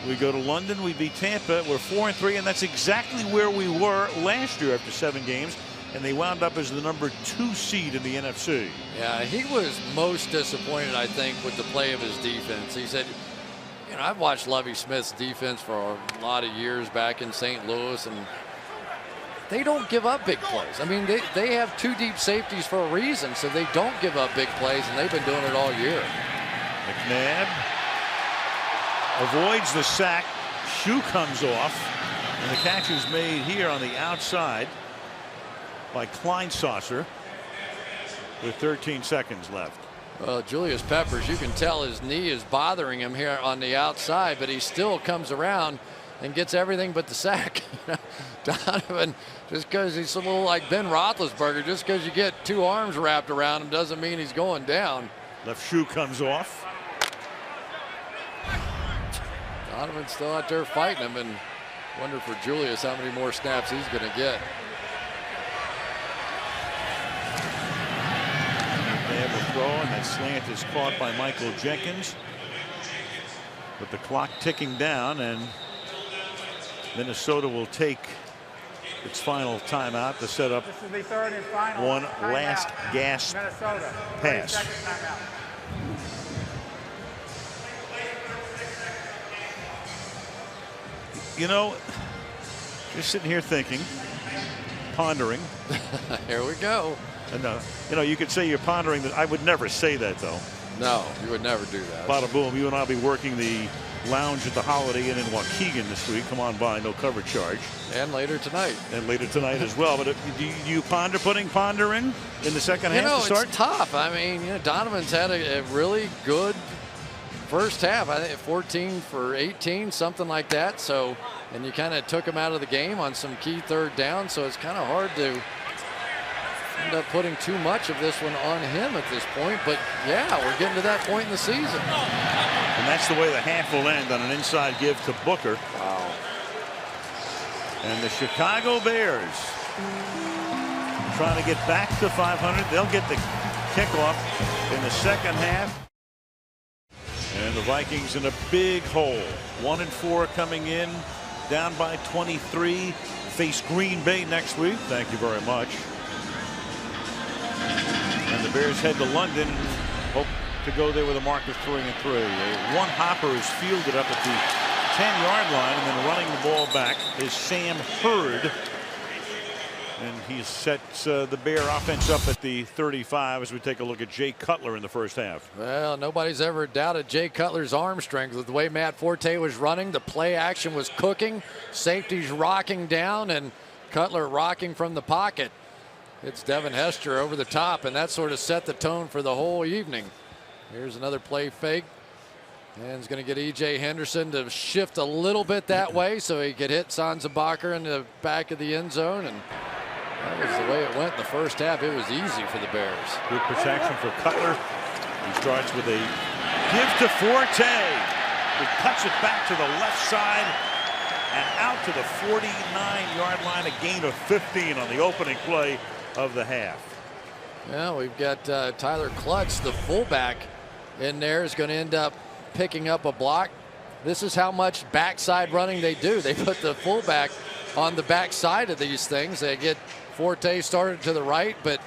we go to London, we beat Tampa, we're 4-3, and that's exactly where we were last year after 7 games, and they wound up as the number 2 seed in the NFC. Yeah, he was most disappointed, I think, with the play of his defense. He said, you know, I've watched Lovie Smith's defense for a lot of years back in St. Louis, and they don't give up big plays. I mean, they have 2 deep safeties for a reason, so they don't give up big plays, and they've been doing it all year. McNabb avoids the sack. Shoe comes off, and the catch is made here on the outside by Kleinsasser with 13 seconds left. Well, Julius Peppers, you can tell his knee is bothering him here on the outside, but he still comes around and gets everything but the sack. Donovan, just because he's a little like Ben Roethlisberger, just because you get 2 arms wrapped around him doesn't mean he's going down. Left shoe comes off. Donovan's still out there fighting him, and wonder for Julius how many more snaps he's going to get. They have a throw, and that slant is caught by Michael Jenkins. With the clock ticking down, and Minnesota will take its final timeout to set up one last gasp pass. You know, just sitting here thinking, pondering. Here we go. And you know, you could say you're pondering that. I would never say that, though. No, you would never do that. Bada boom, you and I'll be working the lounge at the Holiday Inn in Waukegan this week. Come on by, no cover charge. And later tonight. And later tonight as well. But do you ponder putting Ponder in the second half to start? It's tough. I mean, you know, Donovan's had a really good first half. I think 14 for 18, something like that. So, and you kind of took him out of the game on some key third down. So it's kind of hard to end up putting too much of this one on him at this point. But yeah, we're getting to that point in the season. And that's the way the half will end, on an inside give to Booker. Wow. And the Chicago Bears trying to get back to 500. They'll get the kickoff in the second half. And the Vikings in a big hole. 1-4 coming in, down by 23. Face Green Bay next week. Thank you very much. And the Bears head to London and hope to go there with a mark of 3-3. One hopper is fielded up at the 10-yard line, and then running the ball back is Sam Hurd. And he sets the Bear offense up at the 35 as we take a look at Jay Cutler in the first half. Well, nobody's ever doubted Jay Cutler's arm strength. With the way Matt Forte was running, the play action was cooking, safeties rocking down, and Cutler rocking from the pocket. It's Devin Hester over the top, and that sort of set the tone for the whole evening. Here's another play fake. And it's going to get E.J. Henderson to shift a little bit that way so he could hit Sansabacher in the back of the end zone. And that was the way it went in the first half. It was easy for the Bears. Good protection for Cutler. He starts with a give to Forte. He cuts it back to the left side and out to the 49-yard line. A gain of 15 on the opening play of the half. Yeah, we've got Tyler Klutz, the fullback, in there, is going to end up picking up a block. This is how much backside running they do. They put the fullback on the backside of these things. They get Forte started to the right, but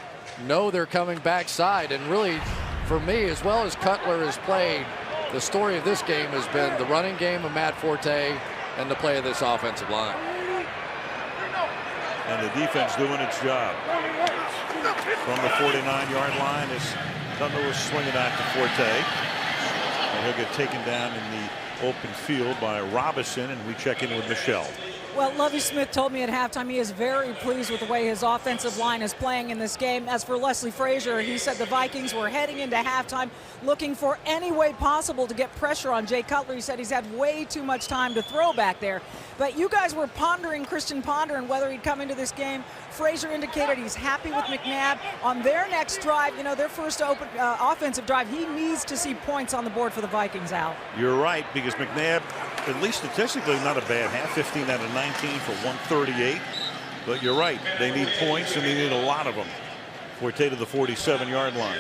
know they're coming backside. And really, for me, as well as Cutler has played, the story of this game has been the running game of Matt Forte and the play of this offensive line. And the defense doing its job. From the 49-yard line, as Thunder was swinging out to Forte. And he'll get taken down in the open field by Robinson, and we check in with Michelle. Well, Lovie Smith told me at halftime he is very pleased with the way his offensive line is playing in this game. As for Leslie Frazier, he said the Vikings were heading into halftime looking for any way possible to get pressure on Jay Cutler. He said he's had way too much time to throw back there. But you guys were pondering Christian Ponder and whether he'd come into this game. Frazier indicated he's happy with McNabb. On their next drive, you know, their first offensive drive, he needs to see points on the board for the Vikings, Al. You're right, because McNabb, at least statistically, not a bad half. 15 out of 19 for 138. But you're right, they need points, and they need a lot of them. Forte to the 47-yard line.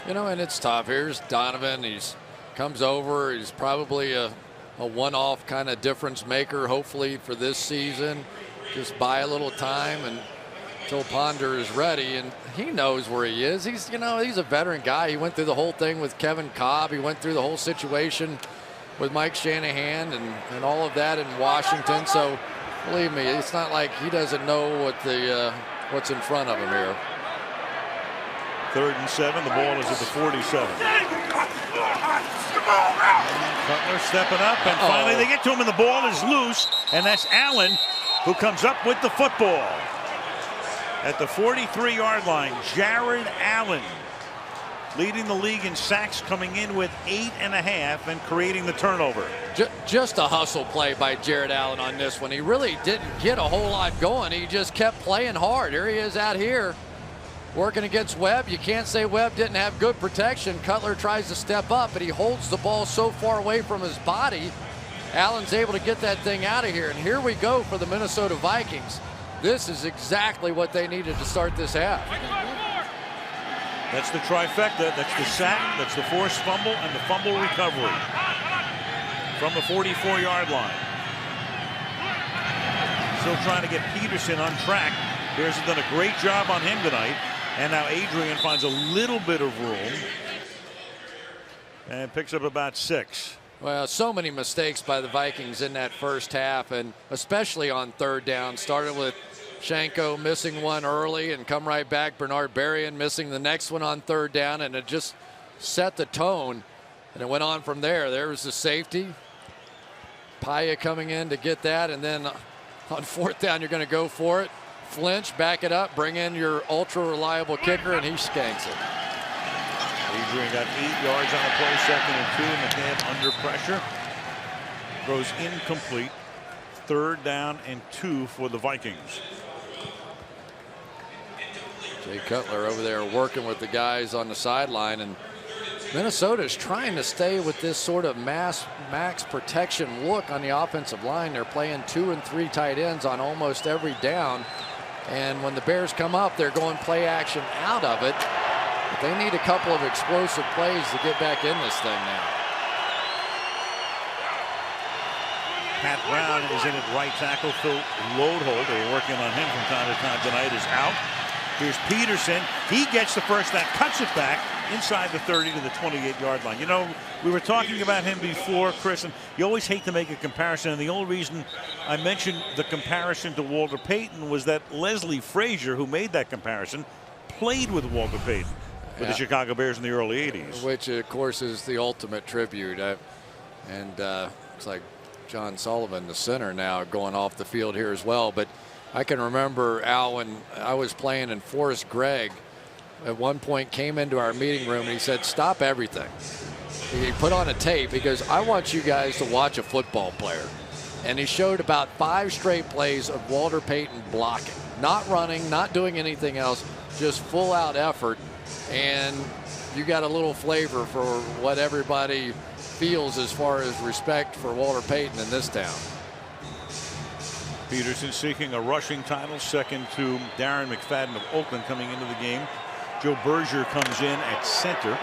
You know, and it's tough. Here's Donovan. He's comes over. He's probably a one-off kind of difference maker, hopefully, for this season. Just buy a little time until Ponder is ready, and he knows where he is. He's a veteran guy. He went through the whole thing with Kevin Cobb. He went through the whole situation with Mike Shanahan and all of that in Washington. So believe me, it's not like he doesn't know what's in front of him here. 3rd and 7. The ball is at the 47. Cutler stepping up, and finally they get to him, and the ball is loose, and that's Allen who comes up with the football. At the 43-yard line, Jared Allen leading the league in sacks, coming in with 8.5 and creating the turnover. Just a hustle play by Jared Allen on this one. He really didn't get a whole lot going. He just kept playing hard. Here he is out here working against Webb. You can't say Webb didn't have good protection. Cutler tries to step up, but he holds the ball so far away from his body. Allen's able to get that thing out of here. And here we go for the Minnesota Vikings. This is exactly what they needed to start this half. That's the trifecta. That's the sack, that's the forced fumble, and the fumble recovery from the 44-yard line. Still trying to get Peterson on track. Bears have done a great job on him tonight. And now Adrian finds a little bit of room and picks up about 6. Well, so many mistakes by the Vikings in that first half, and especially on 3rd down. Started with Shanko missing one early and come right back. Bernard Berrien missing the next one on 3rd down, and it just set the tone. And it went on from there. There was the safety. Paya coming in to get that, and then on 4th down, you're going to go for it. Flinch, back it up, bring in your ultra-reliable kicker, and he skanks it. Adrian got 8 yards on the play, 2nd and 2, and McNabb under pressure. Throws incomplete. 3rd down and 2 for the Vikings. Jay Cutler over there working with the guys on the sideline, and Minnesota's trying to stay with this sort of max protection look on the offensive line. They're playing 2 and 3 tight ends on almost every down. And when the Bears come up, they're going play action out of it. But they need a couple of explosive plays to get back in this thing now. Pat Brown is in at right tackle. Phil Loadholt, they were working on him from time to time tonight, is out. Here's Peterson. He gets the first down, cuts it back inside the 30 to the 28-yard line. You know, we were talking about him before, Chris, and you always hate to make a comparison. And the only reason I mentioned the comparison to Walter Payton was that Leslie Frazier, who made that comparison, played with Walter Payton with the Chicago Bears in the early 80s. Which, of course, is the ultimate tribute. It's like John Sullivan, the center, now going off the field here as well. But I can remember, Al, when I was playing in Forrest Gregg, at one point came into our meeting room and he said, stop everything. He put on a tape because I want you guys to watch a football player. And he showed about 5 straight plays of Walter Payton blocking, not running, not doing anything else, just full out effort. And you got a little flavor for what everybody feels as far as respect for Walter Payton in this town. Peterson seeking a rushing title, 2nd to Darren McFadden of Oakland coming into the game. Joe Berger comes in at center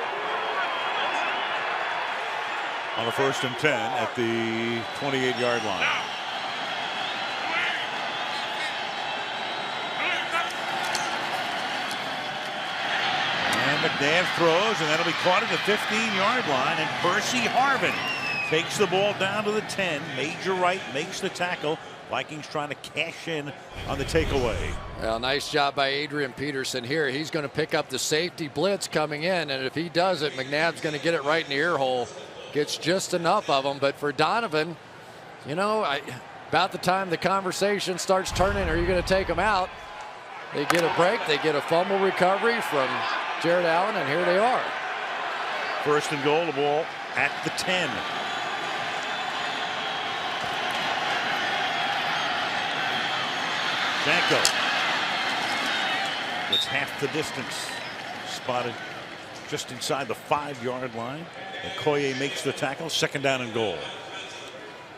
on a 1st and 10 at the 28-yard line. And McNabb throws, and that'll be caught at the 15-yard line, and Percy Harvin takes the ball down to the 10. Major Wright makes the tackle. Vikings trying to cash in on the takeaway. Well, nice job by Adrian Peterson here. He's going to pick up the safety blitz coming in, and if he does it, McNabb's going to get it right in the ear hole. Gets just enough of them. But for Donovan, you know, about the time the conversation starts turning, are you going to take him out? They get a break. They get a fumble recovery from Jared Allen, and here they are. 1st and goal, the ball at the 10. Shanko gets half the distance, spotted just inside the 5-yard line. And Koye makes the tackle, 2nd down and goal.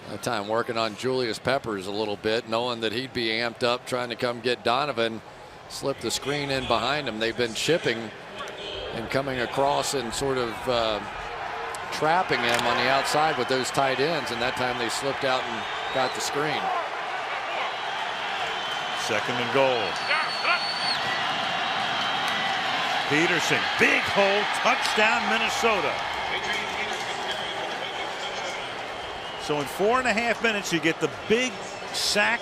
That time working on Julius Peppers a little bit, knowing that he'd be amped up trying to come get Donovan. Slipped the screen in behind him. They've been chipping and coming across and sort of trapping him on the outside with those tight ends, and that time they slipped out and got the screen. 2nd and goal. Peterson, big hole, touchdown Minnesota. So in 4.5 minutes, you get the big sack,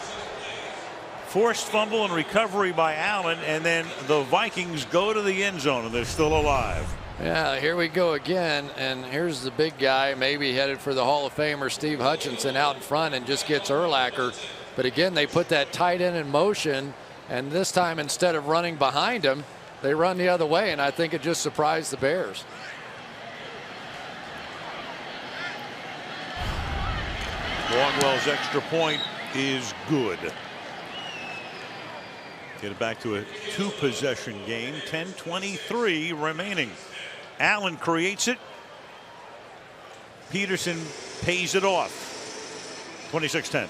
forced fumble and recovery by Allen, and then the Vikings go to the end zone and they're still alive. Yeah, here we go again, and here's the big guy, maybe headed for the Hall of Famer, Steve Hutchinson, out in front and just gets Urlacher. But again, they put that tight end in motion, and this time instead of running behind him, they run the other way, and I think it just surprised the Bears. Longwell's extra point is good. Get it back to a 2-possession game. 10:23 remaining. Allen creates it. Peterson pays it off. 26-10.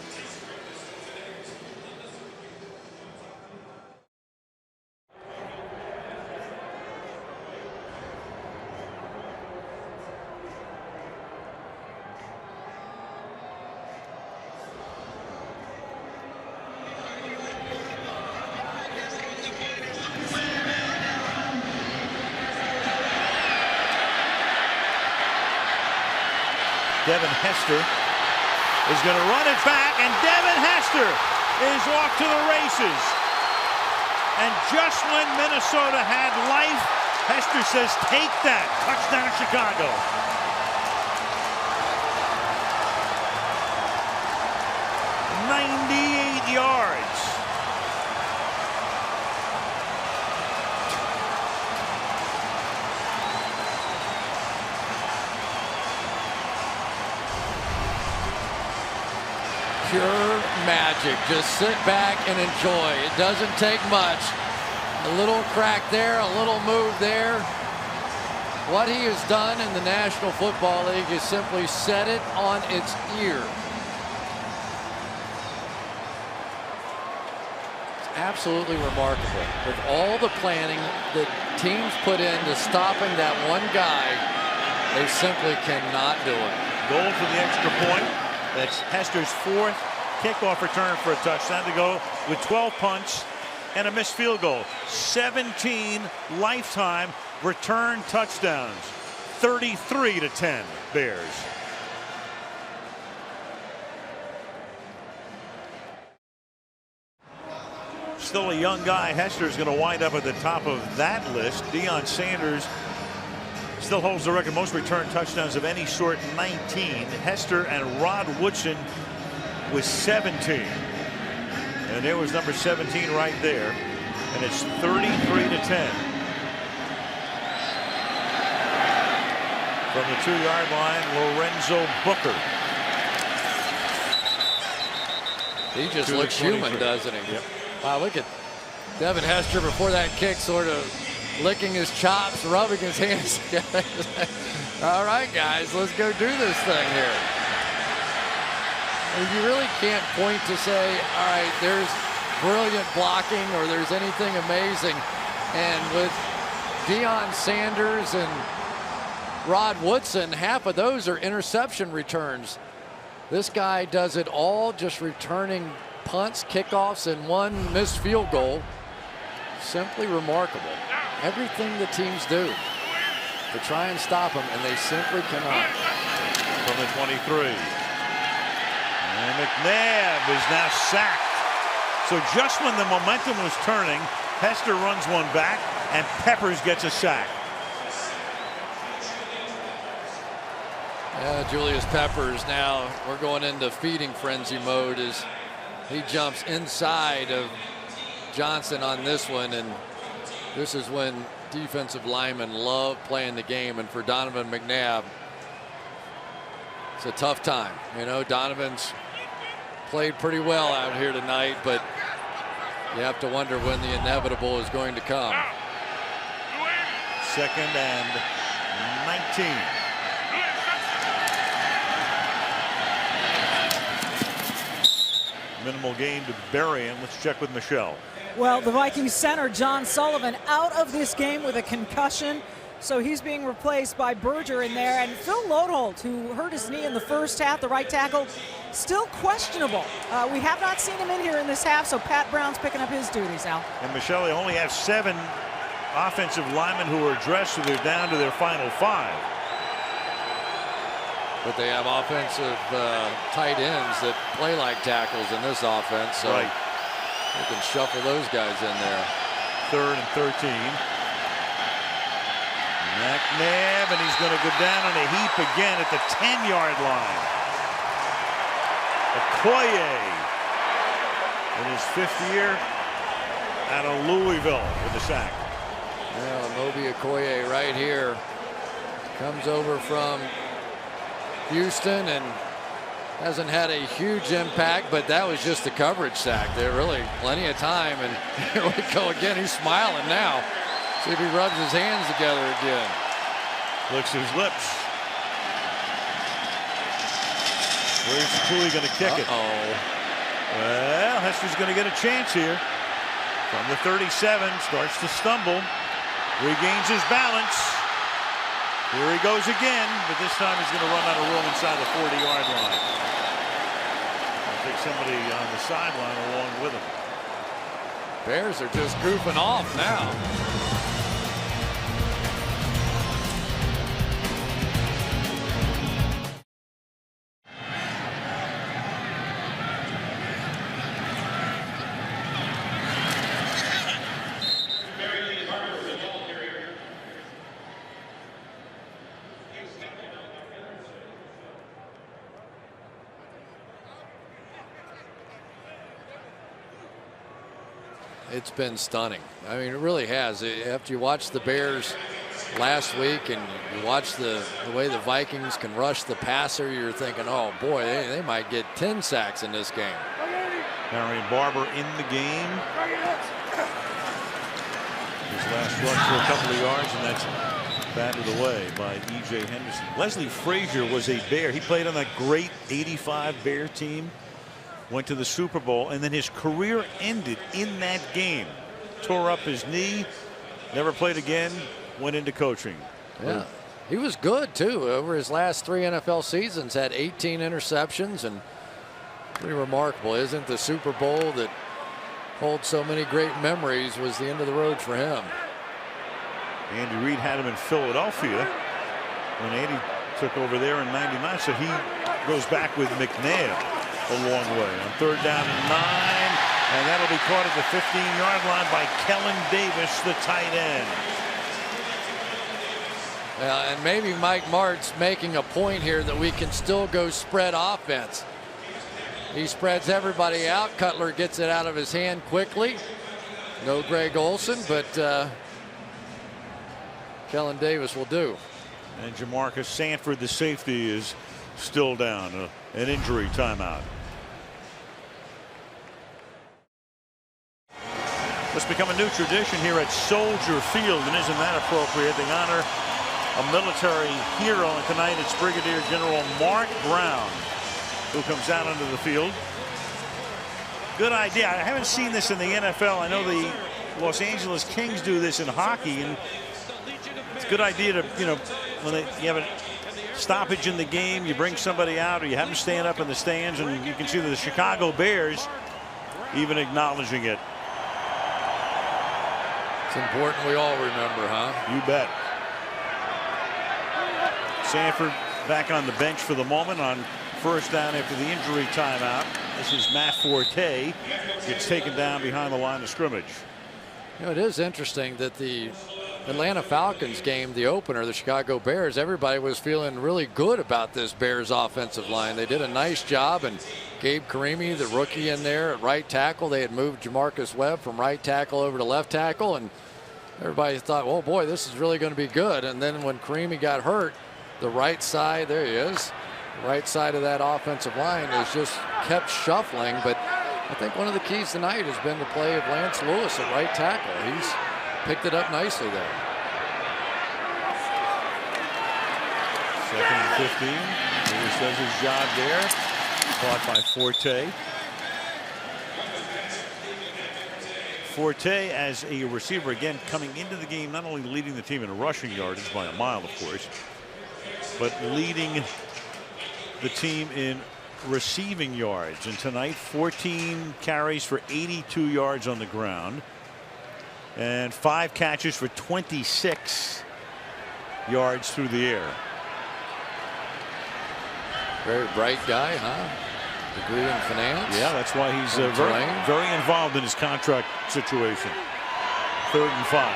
Devin Hester is going to run it back, and Devin Hester is off to the races. And just when Minnesota had life, Hester says, take that. Touchdown Chicago. "98 yards. Pure magic. Just sit back and enjoy. It doesn't take much. A little crack there, a little move there. What he has done in the National Football League is simply set it on its ear. It's absolutely remarkable. With all the planning that teams put into stopping that one guy, they simply cannot do it. Goal for the extra point. That's Hester's 4th kickoff return for a touchdown to go with 12 punts and a missed field goal. 17 lifetime return touchdowns. 33-10 Bears. Still a young guy. Hester is going to wind up at the top of that list. Deion Sanders still holds the record most return touchdowns of any sort, 19. Hester and Rod Woodson with 17. And there was number 17 right there. And it's 33-10. From the 2-yard line, Lorenzo Booker. He just looks human, doesn't he? Yep. Wow, look at Devin Hester before that kick, sort of licking his chops, rubbing his hands together. All right, guys, let's go do this thing here. And you really can't point to say, all right, there's brilliant blocking or there's anything amazing. And with Deion Sanders and Rod Woodson, half of those are interception returns. This guy does it all, just returning punts, kickoffs, and one missed field goal. Simply remarkable. Everything the teams do to try and stop him, and they simply cannot. From the 23. And McNabb is now sacked. So just when the momentum was turning, Hester runs one back, and Peppers gets a sack. Yeah, Julius Peppers now, we're going into feeding frenzy mode as he jumps inside of Johnson on this one, and this is when defensive linemen love playing the game, and for Donovan McNabb, it's a tough time. You know, Donovan's played pretty well out here tonight, but you have to wonder when the inevitable is going to come. 2nd and 19. Minimal gain to bury him. Let's check with Michelle. Well, the Vikings center John Sullivan out of this game with a concussion. So he's being replaced by Berger in there. And Phil Lodeholt, who hurt his knee in the first half, the right tackle, still questionable. We have not seen him in here in this half, so Pat Brown's picking up his duties, Al. And Michelle, they only have 7 offensive linemen who are dressed, so they're down to their final 5. But they have offensive tight ends that play like tackles in this offense, so right. They can shuffle those guys in there. 3rd and 13. McNabb, and he's going to go down in a heap again at the 10-yard line. Okoye in his 5th year out of Louisville with the sack. Yeah, Moby Okoye right here comes over from Houston and hasn't had a huge impact, but that was just a coverage sack. There really plenty of time, and here we go again. He's smiling now. See if he rubs his hands together again. Licks his lips. Where's Cooley going to kick it? Well, Hester's going to get a chance here. From the 37, starts to stumble. Regains his balance. Here he goes again, but this time he's going to run out of room inside the 40-yard line. I think somebody on the sideline along with him. Bears are just goofing off now. It's been stunning. I mean, it really has. After you watch the Bears last week and you watch the way the Vikings can rush the passer, you're thinking, oh boy, they might get 10 sacks in this game. Marion Barber in the game. His last rush for a couple of yards, and that's batted away by E.J. Henderson. Leslie Frazier was a Bear. He played on that great '85 Bear team. Went to the Super Bowl, and then his career ended in that game. Tore up his knee, never played again, went into coaching. Yeah, he was good too. Over his last 3 NFL seasons, had 18 interceptions, and pretty remarkable, isn't it? The Super Bowl that holds so many great memories was the end of the road for him. Andy Reid had him in Philadelphia when Andy took over there in '99, so he goes back with McNabb a long way on 3rd down and 9, and that'll be caught at the 15-yard line by Kellen Davis, the tight end. And maybe Mike Martz making a point here that we can still go spread offense. He spreads everybody out. Cutler gets it out of his hand quickly. No Greg Olsen, but Kellen Davis will do. And Jamarcus Sanford, the safety, is still down. An injury timeout. It's become a new tradition here at Soldier Field, and isn't that appropriate? They honor a military hero, and tonight it's Brigadier General Mark Brown who comes out onto the field. Good idea. I haven't seen this in the NFL. I know the Los Angeles Kings do this in hockey, and it's a good idea to, you know, when you have a stoppage in the game, you bring somebody out, or you have them stand up in the stands, and you can see the Chicago Bears even acknowledging it. It's important we all remember, huh? You bet. Sanford back on the bench for the moment on 1st down after the injury timeout. This is Matt Forte. Gets taken down behind the line of scrimmage. You know, it is interesting that the Atlanta Falcons game, the opener, the Chicago Bears, everybody was feeling really good about this Bears offensive line. They did a nice job, and Gabe Karimi, the rookie, in there at right tackle. They had moved Jamarcus Webb from right tackle over to left tackle, and everybody thought, oh boy, this is really going to be good. And then when Karimi got hurt, the right side, there he is, the right side of that offensive line is just kept shuffling. But I think one of the keys tonight has been the play of Lance Lewis at right tackle. He's picked it up nicely there. 2nd and 15. Lewis does his job there. Caught by Forte. forte as a receiver, again coming into the game not only leading the team in rushing yardage by a mile, of course, but leading the team in receiving yards. And tonight 14 carries for 82 yards on the ground and 5 catches for 26 yards through the air. Very bright guy, huh? Degree in finance. Yeah, that's why he's very involved in his contract situation. 3rd and 5.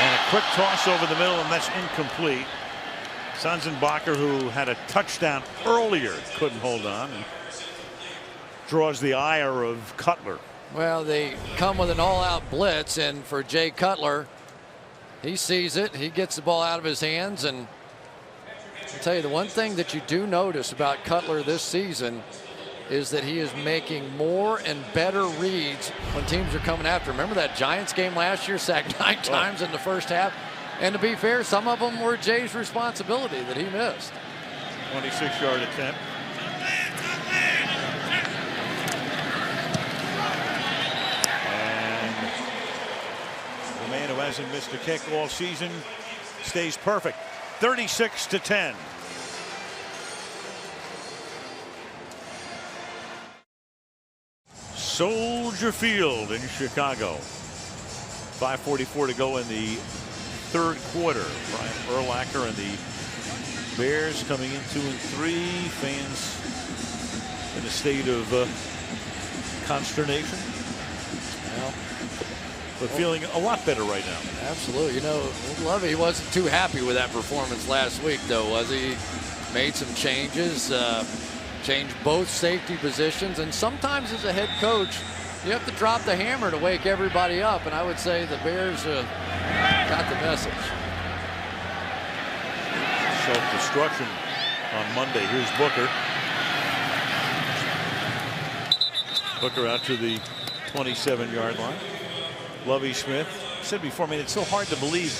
And a quick toss over the middle, and that's incomplete. Sanzenbacher, who had a touchdown earlier, couldn't hold on and draws the ire of Cutler. Well, they come with an all-out blitz, and for Jay Cutler, he sees it. He gets the ball out of his hands, and I'll tell you, the one thing that you do notice about Cutler this season is that he is making more and better reads when teams are coming after. Remember that Giants game last year, sacked 9 times in the first half? And to be fair, some of them were Jay's responsibility that he missed. 26-yard attempt. And the man who hasn't missed a kick all season stays perfect. 36-10. Soldier Field in Chicago. 5:44 to go in the 3rd quarter. Brian Urlacher and the Bears coming in 2-3. Fans in a state of consternation. Well, but feeling a lot better right now. Absolutely. You know, Lovey wasn't too happy with that performance last week, though, was he? Made some changes, changed both safety positions, and sometimes as a head coach, you have to drop the hammer to wake everybody up, and I would say the Bears got the message. Self-destruction on Monday. Here's Booker. Booker out to the 27-yard line. Lovie Smith said before, I mean, it's so hard to believe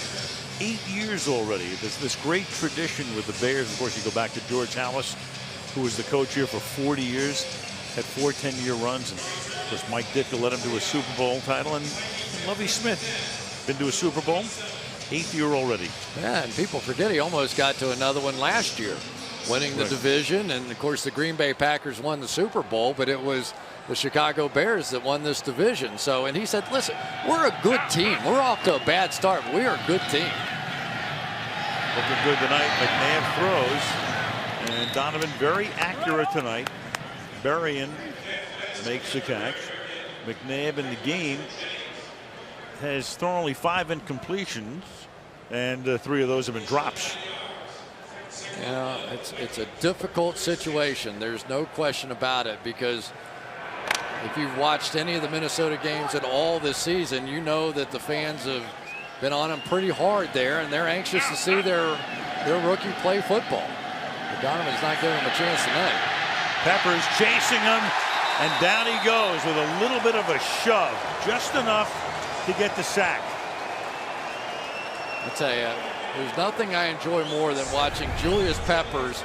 8 years already. There's this great tradition with the Bears. Of course, you go back to George Halas, who was the coach here for 40 years, had 4 10-year runs. And of course, Mike Ditka led him to a Super Bowl title. And Lovie Smith been to a Super Bowl, 8th year already. Yeah, and people forget he almost got to another one last year, winning the division. And of course, the Green Bay Packers won the Super Bowl, but it was the Chicago Bears that won this division. So, and he said, listen, we're a good team. We're off to a bad start, but we are a good team. Looking good tonight. McNabb throws, and Donovan very accurate tonight. Berrien makes the catch. McNabb in the game has thrown only 5 incompletions, and 3 of those have been drops. Yeah, it's a difficult situation. There's no question about it, because if you've watched any of the Minnesota games at all this season, you know that the fans have been on them pretty hard there, and they're anxious to see their rookie play football. But Donovan's not giving him a chance tonight. Peppers chasing him, and down he goes with a little bit of a shove, just enough to get the sack. I tell you, there's nothing I enjoy more than watching Julius Peppers,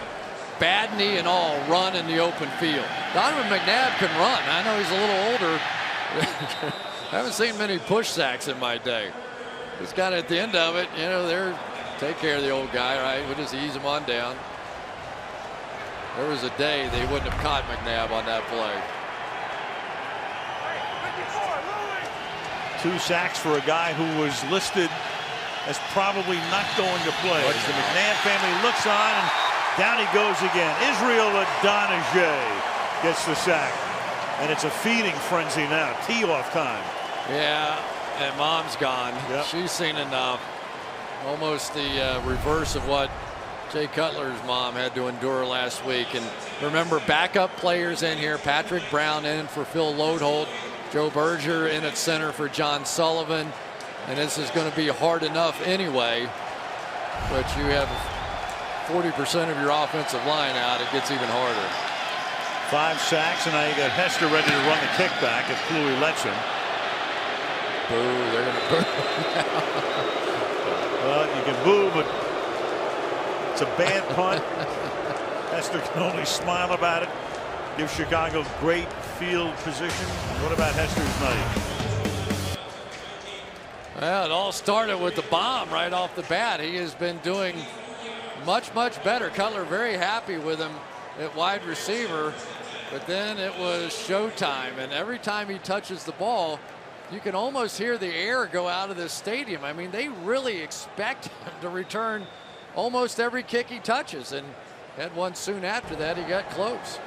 bad knee and all, run in the open field. Donovan McNabb can run. I know he's a little older. I haven't seen many push sacks in my day. He's got at the end of it, you know, they're take care of the old guy, right? We'll just ease him on down. There was a day they wouldn't have caught McNabb on that play. 2 sacks for a guy who was listed as probably not going to play. As the McNabb family looks on, and down he goes again. Israel Adonijah gets the sack. And it's a feeding frenzy now. Tee off time. Yeah, and Mom's gone. Yep. She's seen enough. Almost the reverse of what Jay Cutler's mom had to endure last week. And remember, backup players in here. Patrick Brown in for Phil Lodeholt. Joe Berger in at center for John Sullivan. And this is going to be hard enough anyway. But you have 40% of your offensive line out. It gets even harder. 5 sacks, and now you got Hester ready to run the kickback if Kluwe lets him. Boo, they're going to boo. Well, you can boo, but it's a bad punt. Hester can only smile about it. Give Chicago great field position. What about Hester's night? Well, it all started with the bomb right off the bat. He has been doing much better. Cutler very happy with him at wide receiver, but then it was showtime, and every time he touches the ball, you can almost hear the air go out of this stadium. I mean, they really expect him to return almost every kick he touches, and had one soon after that. He got close.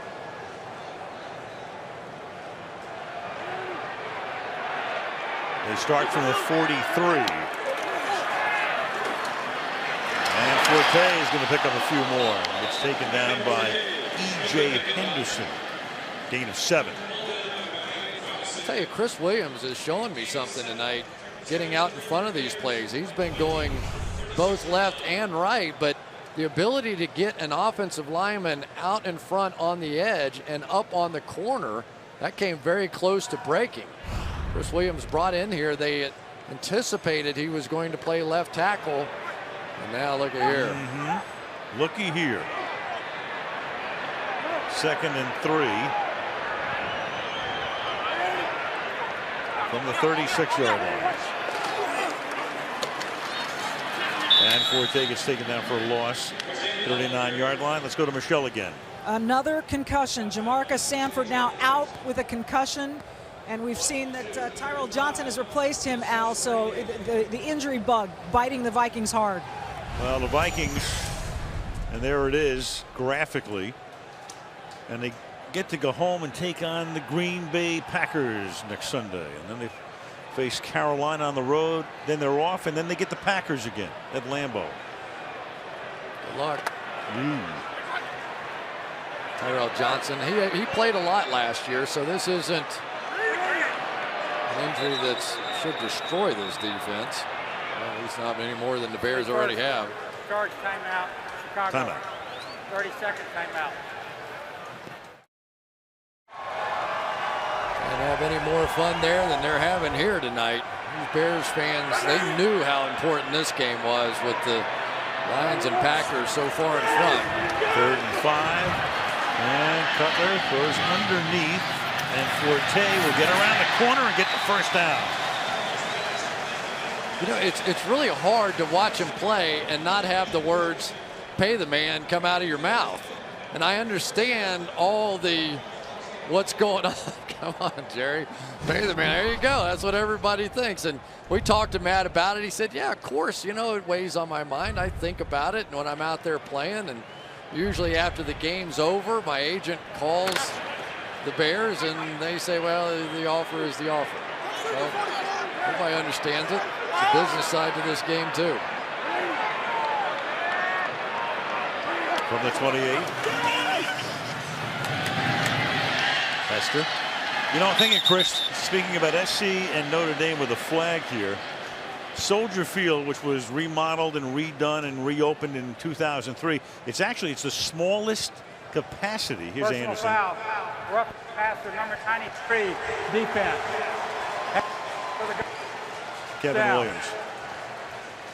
They start from the 43. And Forte is going to pick up a few more. It's taken down by E.J. Henderson. Gain of 7. I'll tell you, Chris Williams is showing me something tonight, getting out in front of these plays. He's been going both left and right, but the ability to get an offensive lineman out in front on the edge and up on the corner, that came very close to breaking. Chris Williams brought in here. They anticipated he was going to play left tackle. And now look at here. Looky here. 2nd and 3. From the 36-yard line. And Forte gets taken down for a loss. 39-yard line. Let's go to Michelle again. Another concussion. Jamarcus Sanford now out with a concussion. And we've seen that Tyrell Johnson has replaced him, Al, so the injury bug biting the Vikings hard. Well, the Vikings, and there it is graphically, and they get to go home and take on the Green Bay Packers next Sunday. And then they face Carolina on the road, then they're off, and then they get the Packers again at Lambeau. Good luck. Tyrell Johnson, he played a lot last year, so this isn't an injury that should destroy this defense. Well, at least not any more than the Bears already have. Charge timeout. Chicago. Timeout. 30-second timeout. Can't have any more fun there than they're having here tonight. These Bears fans, they knew how important this game was with the Lions and Packers so far in front. 3rd and 5. And Cutler throws underneath. And Forte will get around the corner and get the first down. You know, it's really hard to watch him play and not have the words "pay the man" come out of your mouth. And I understand all the what's going on. Come on, Jerry, pay the man. There you go. That's what everybody thinks. And we talked to Matt about it. He said, "Yeah, of course. You know, it weighs on my mind. I think about it when I'm out there playing. And usually after the game's over, my agent calls the Bears and they say, well, the offer is the offer." So everybody understands it. It's a business side to this game too. From the 28. Hester. You know, I'm thinking, Chris, speaking about SC and Notre Dame with a flag here, Soldier Field, which was remodeled and redone and reopened in 2003, it's the smallest capacity. Here's Personal Anderson. Foul. Rough passer, number 93, defense. Kevin Down. Williams.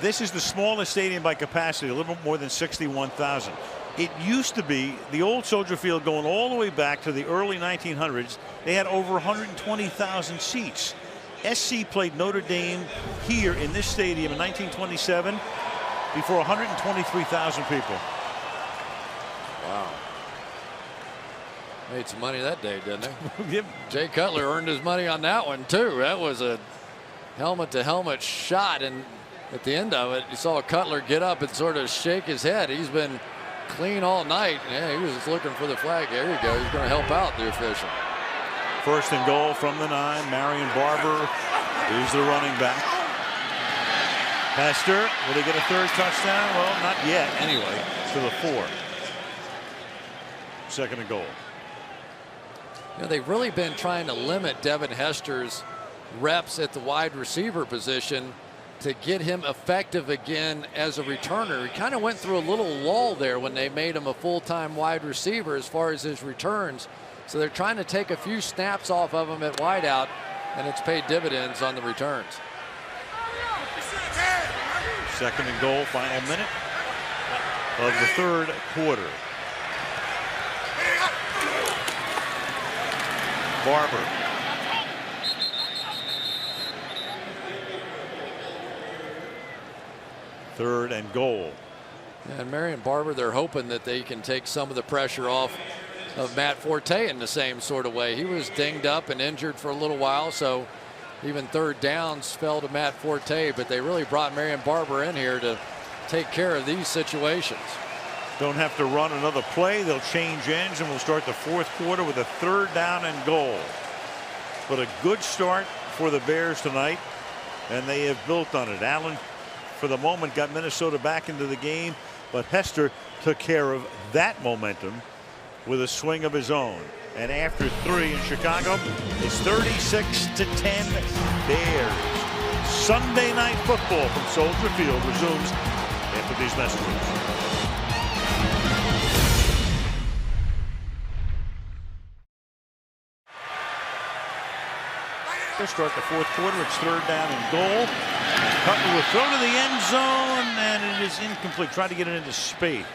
This is the smallest stadium by capacity, a little bit more than 61,000. It used to be the old Soldier Field going all the way back to the early 1900s. They had over 120,000 seats. SC played Notre Dame here in this stadium in 1927 before 123,000 people. Wow. Made some money that day, didn't they? Jay Cutler earned his money on that one too. That was a helmet-to-helmet shot, and at the end of it, you saw Cutler get up and sort of shake his head. He's been clean all night. Yeah, he was just looking for the flag. There you go. He's going to help out the official. 1st and goal from the 9. Marion Barber is the running back. Hester, will they get a 3rd touchdown? Well, not yet anyway, to the 4. 2nd and goal. You know, they've really been trying to limit Devin Hester's reps at the wide receiver position to get him effective again as a returner. He kind of went through a little lull there when they made him a full-time wide receiver as far as his returns. So they're trying to take a few snaps off of him at wideout, and it's paid dividends on the returns. 2nd and goal, final minute of the 3rd quarter. Barber. Third and goal. And Marion Barber, they're hoping that they can take some of the pressure off of Matt Forte in the same sort of way. He was dinged up and injured for a little while, so even third downs fell to Matt Forte, but they really brought Marion Barber in here to take care of these situations. Don't have to run another play. They'll change ends, and we'll start the fourth quarter with a third down and goal. But a good start for the Bears tonight, and they have built on it. Allen, for the moment, got Minnesota back into the game, but Hester took care of that momentum with a swing of his own. And after 3 in Chicago, it's 36-10 Bears. Sunday Night Football from Soldier Field resumes after these messages. They start the fourth quarter. It's third down and goal. Cutler will throw to the end zone, and it is incomplete. Tried to get it into Spade,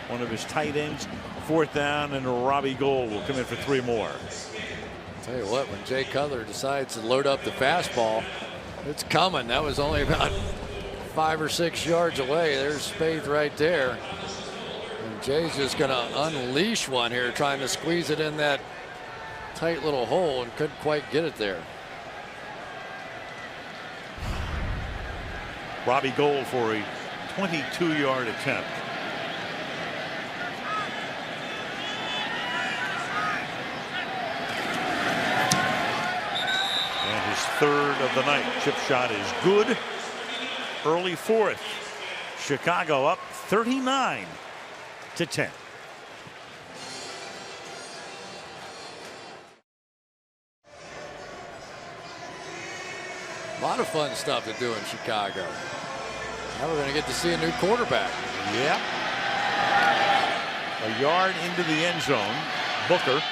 one of his tight ends. Fourth down, and Robbie Gould will come in for 3 more. Tell you what, when Jay Cutler decides to load up the fastball, it's coming. That was only about 5 or 6 yards away. There's Spade right there. And Jay's just going to unleash one here, trying to squeeze it in that tight little hole, and couldn't quite get it there. Robbie Gould for a 22-yard attempt. And his third of the night. Chip shot is good. Early fourth. Chicago up 39-10. A lot of fun stuff to do in Chicago. Now we're going to get to see a new quarterback. Yep. A yard into the end zone. Booker.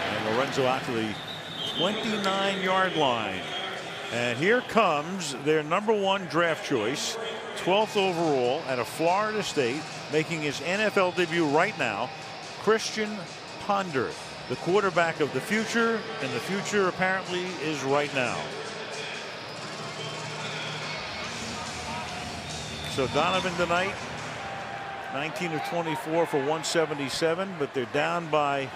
And Lorenzo out to the 29-yard line. And here comes their #1 draft choice, 12th overall out of Florida State, making his NFL debut right now, Christian Ponder, the quarterback of the future, and the future apparently is right now. So Donovan tonight, 19 of 24 for 177, but they're down by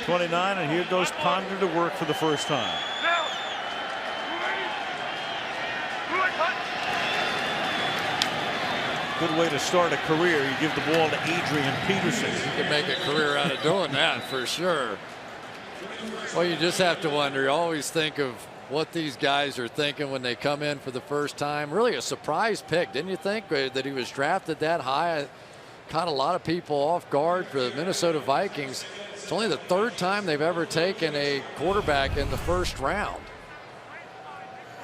29, and here goes Ponder to work for the first time. Good way to start a career. You give the ball to Adrian Peterson. You can make a career out of doing that for sure. Well, you just have to wonder. You always think of what these guys are thinking when they come in for the first time. Really a surprise pick, didn't you think, that he was drafted that high? It caught a lot of people off guard for the Minnesota Vikings. It's only the 3rd time they've ever taken a quarterback in the 1st round.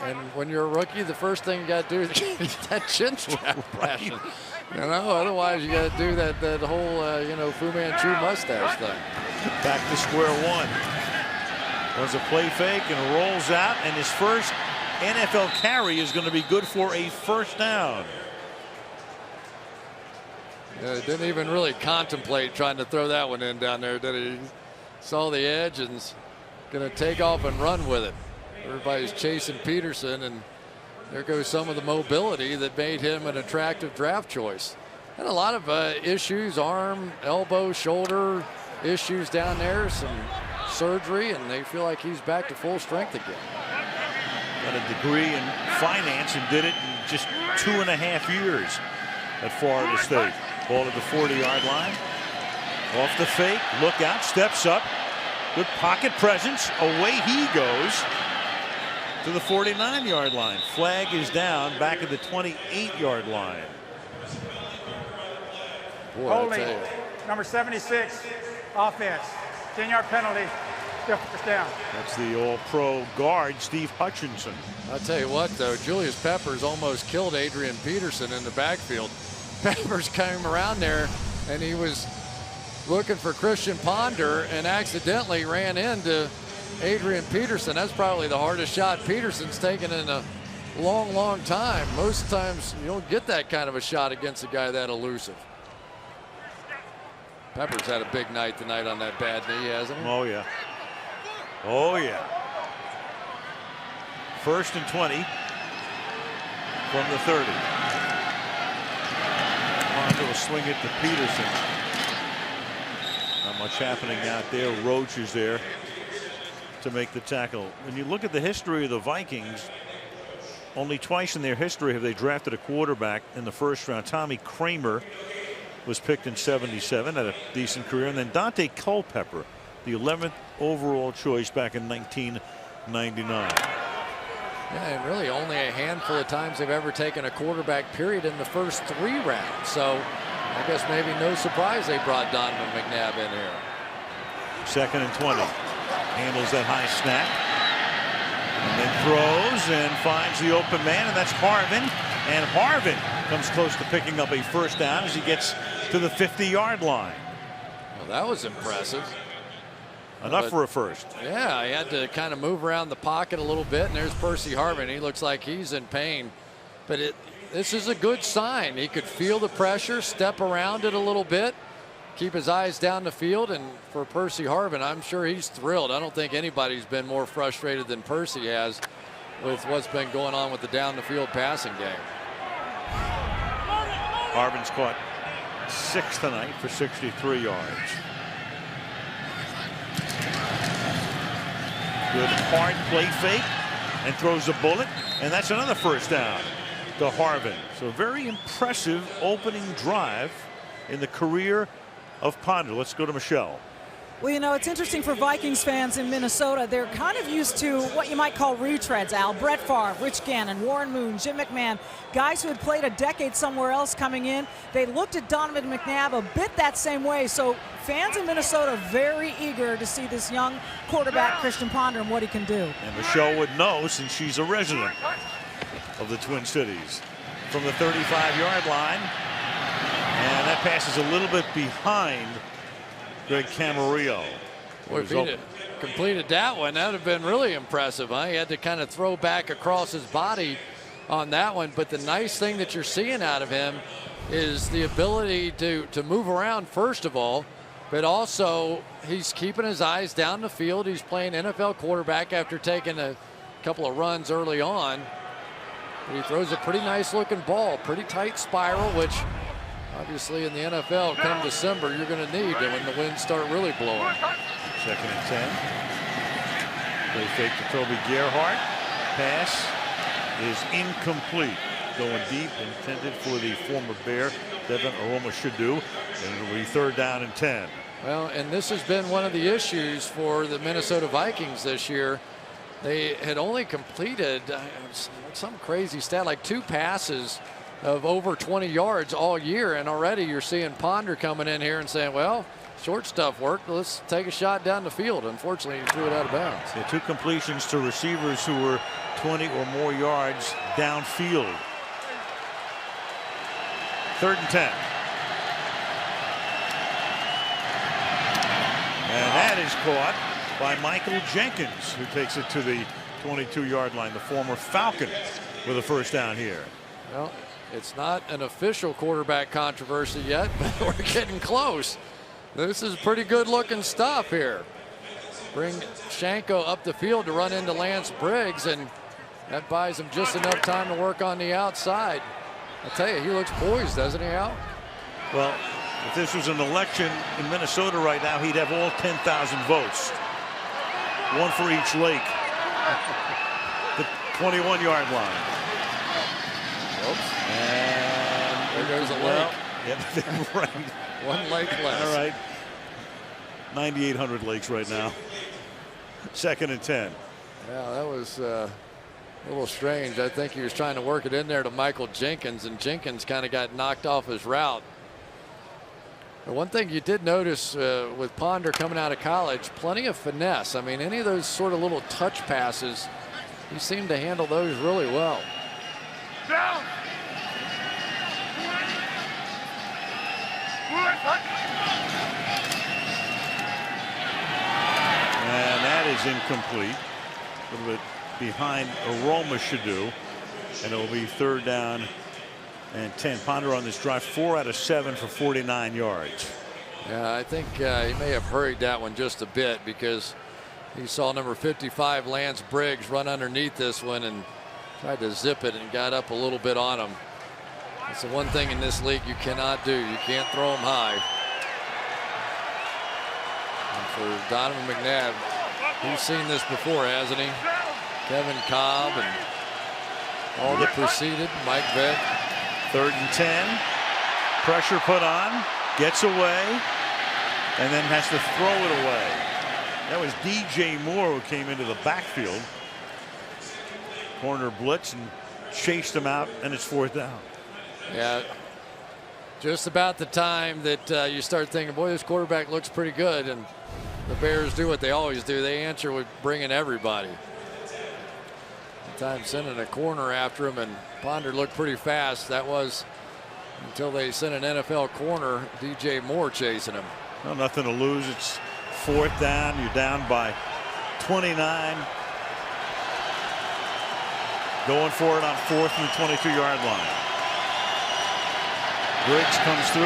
And when you're a rookie, the first thing you got to do is get that chin strap passion. You know, otherwise you got to do that whole, you know, Fu Manchu mustache thing. Back to square one. Does a play fake and rolls out, and his first NFL carry is going to be good for a first down. Yeah, he didn't even really contemplate trying to throw that one in down there, did he? Saw the edge and is going to take off and run with it. Everybody's chasing Peterson, and there goes some of the mobility that made him an attractive draft choice. And a lot of issues, arm, elbow, shoulder issues down there, some surgery, and they feel like he's back to full strength again. Got a degree in finance and did it in just 2.5 years at Florida State. Ball at the 40-yard line. Off the fake, look out, steps up. Good pocket presence. Away he goes to the 49-yard line. Flag is down back at the 28-yard line. Boy, holding, number 76, offense. 10-yard penalty, still first down. That's the all-pro guard, Steve Hutchinson. I'll tell you what, though, Julius Peppers almost killed Adrian Peterson in the backfield. Peppers came around there, and he was looking for Christian Ponder and accidentally ran into Adrian Peterson. That's probably the hardest shot Peterson's taken in a long, long time. Most times you don't get that kind of a shot against a guy that elusive. Pepper's had a big night tonight on that bad knee, hasn't he? Oh, yeah. Oh, yeah. 1st and 20 from the 30. Ponder will swing it to Peterson. Not much happening out there. Roach is there to make the tackle. When you look at the history of the Vikings, only twice in their history have they drafted a quarterback in the first round. Tommy Kramer was picked in '77, had a decent career, and then Dante Culpepper, the 11th overall choice back in 1999. Yeah, and really only a handful of times they've ever taken a quarterback period in the first 3 rounds. So I guess maybe no surprise they brought Donovan McNabb in here. 2nd and 20. Handles that high snap. And then throws and finds the open man, and that's Harvin. And Harvin comes close to picking up a first down as he gets to the 50-yard line. Well, that was impressive. Enough for a first. Yeah, he had to kind of move around the pocket a little bit, and there's Percy Harvin. He looks like he's in pain, but this is a good sign. He could feel the pressure, step around it a little bit, keep his eyes down the field, and for Percy Harvin, I'm sure he's thrilled. I don't think anybody's been more frustrated than Percy has with what's been going on with the down the field passing game. Harvin's caught 6 tonight for 63 yards. Good hard play fake and throws a bullet, and that's another first down to Harvin. So very impressive opening drive in the career of Ponder. Let's go to Michelle. Well, you know, it's interesting for Vikings fans in Minnesota. They're kind of used to what you might call retreads, Al. Brett Favre, Rich Gannon, Warren Moon, Jim McMahon, guys who had played a decade somewhere else coming in. They looked at Donovan McNabb a bit that same way. So fans in Minnesota very eager to see this young quarterback, Christian Ponder, and what he can do. And Michelle would know since she's a resident of the Twin Cities. From the 35-yard line. And that pass is a little bit behind Greg Camarillo. Boy, if he'd completed that one, that would have been really impressive. Huh? He had to kind of throw back across his body on that one. But the nice thing that you're seeing out of him is the ability to move around, first of all, but also he's keeping his eyes down the field. He's playing NFL quarterback after taking a couple of runs early on. But he throws a pretty nice looking ball, pretty tight spiral, which obviously in the NFL come December you're going to need when the winds start really blowing. 2nd and 10. Play fake to Toby Gerhart. Pass is incomplete. Going deep, intended for the former Bear, Devin Aroma-Shadu. And it'll be 3rd down and 10. Well, and this has been one of the issues for the Minnesota Vikings this year. They had only completed some crazy stat, like 2 passes of over 20 yards all year, and already you're seeing Ponder coming in here and saying, well, short stuff worked, let's take a shot down the field. Unfortunately, he threw it out of bounds. Yeah, 2 completions to receivers who were 20 or more yards downfield. 3rd and 10. And that is caught by Michael Jenkins, who takes it to the 22-yard line, the former Falcon, with a first down here. Well, it's not an official quarterback controversy yet, but we're getting close. This is pretty good looking stuff here. Bring Shanko up the field to run into Lance Briggs, and that buys him just enough time to work on the outside. I'll tell you, he looks poised, doesn't he, Al? Well, if this was an election in Minnesota right now, he'd have all 10,000 votes. 1 for each lake. The 21-yard line. Oops. And there goes a lake. Well, yeah, right. 1 lake less. All right. 9,800 lakes right now. 2nd and 10. Yeah, that was a little strange. I think he was trying to work it in there to Michael Jenkins, and Jenkins kind of got knocked off his route. But one thing you did notice with Ponder coming out of college, plenty of finesse. I mean, any of those sort of little touch passes, he seemed to handle those really well. Down. And that is incomplete. A little bit behind Aroma-Shadu. And it will be 3rd down and 10. Ponder on this drive, 4 out of 7 for 49 yards. Yeah, I think he may have hurried that one just a bit because he saw number 55, Lance Briggs, run underneath this one and tried to zip it and got up a little bit on him. That's the one thing in this league you cannot do. You can't throw them high. And for Donovan McNabb, he's seen this before, hasn't he? Kevin Cobb and all that preceded, Mike Vick. 3rd and 10. Pressure put on. Gets away. And then has to throw it away. That was DJ Moore who came into the backfield. Corner blitz and chased him out, and it's 4th down. Yeah, just about the time that you start thinking, boy, this quarterback looks pretty good, and the Bears do what they always do. They answer with bringing everybody. Sometimes sending a corner after him, and Ponder looked pretty fast. That was until they sent an NFL corner, DJ Moore chasing him. Well, nothing to lose. It's 4th down. You're down by 29. Going for it on 4th and the 22-yard line. Briggs comes through,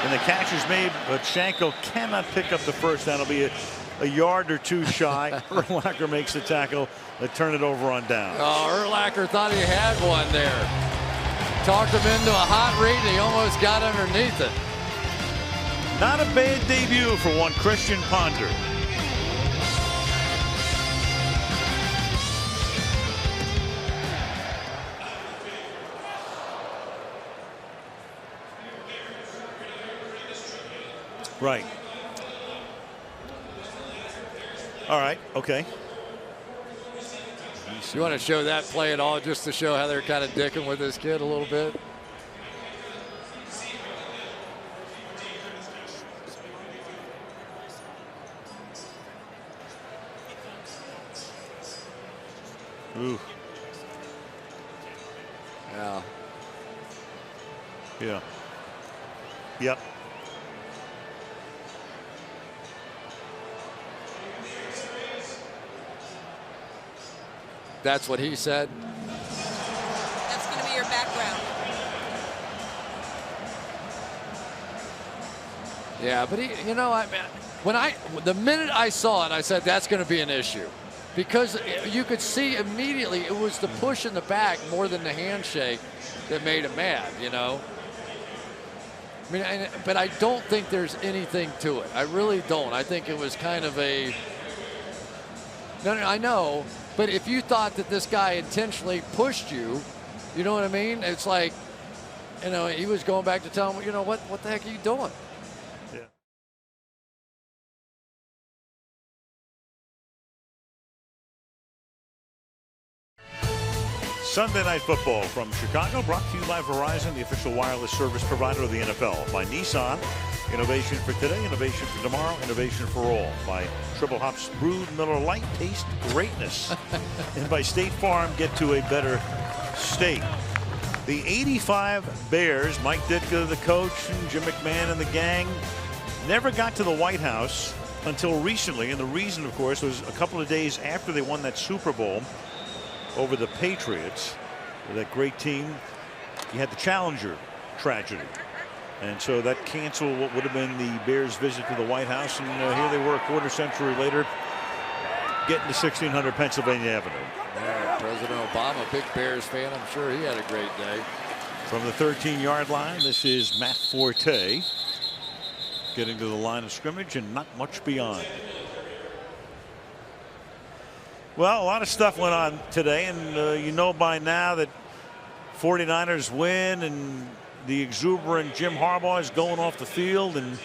and the catch is made, but Schenkel cannot pick up the first down. It'll be a yard or two shy. Urlacher makes the tackle. They turn it over on down. Oh, Urlacher thought he had one there. Talked him into a hot read, and he almost got underneath it. Not a bad debut for one Christian Ponder. Right. All right. Okay. You want to show that play at all, just to show how they're kind of dicking with this kid a little bit? Ooh. Yeah. Yeah. Yep. That's what he said. That's going to be your background. Yeah, but you know, the minute I saw it, I said that's going to be an issue, because you could see immediately it was the push in the back more than the handshake that made him mad. You know. I mean, but I don't think there's anything to it. I really don't. I think it was kind of a. No, I know. But if you thought that this guy intentionally pushed you, you know what I mean? It's like, you know, he was going back to tell him, you know, what the heck are you doing? Yeah. Sunday Night Football from Chicago, brought to you by Verizon, the official wireless service provider of the NFL. By Nissan, innovation for today, innovation for tomorrow, innovation for all. By Triple Hops Brewed Miller Lite, taste greatness. And by State Farm, get to a better state. The 85 Bears, Mike Ditka, the coach, and Jim McMahon and the gang, never got to the White House until recently. And the reason, of course, was a couple of days after they won that Super Bowl over the Patriots, that great team. You had the Challenger tragedy. And so that canceled what would have been the Bears' visit to the White House. And here they were a quarter century later, getting to 1600 Pennsylvania Avenue. Yeah, President Obama, big Bears fan. I'm sure he had a great day. From the 13-yard line, this is Matt Forte getting to the line of scrimmage and not much beyond. Well, a lot of stuff went on today, and you know by now that 49ers win, and the exuberant Jim Harbaugh is going off the field, and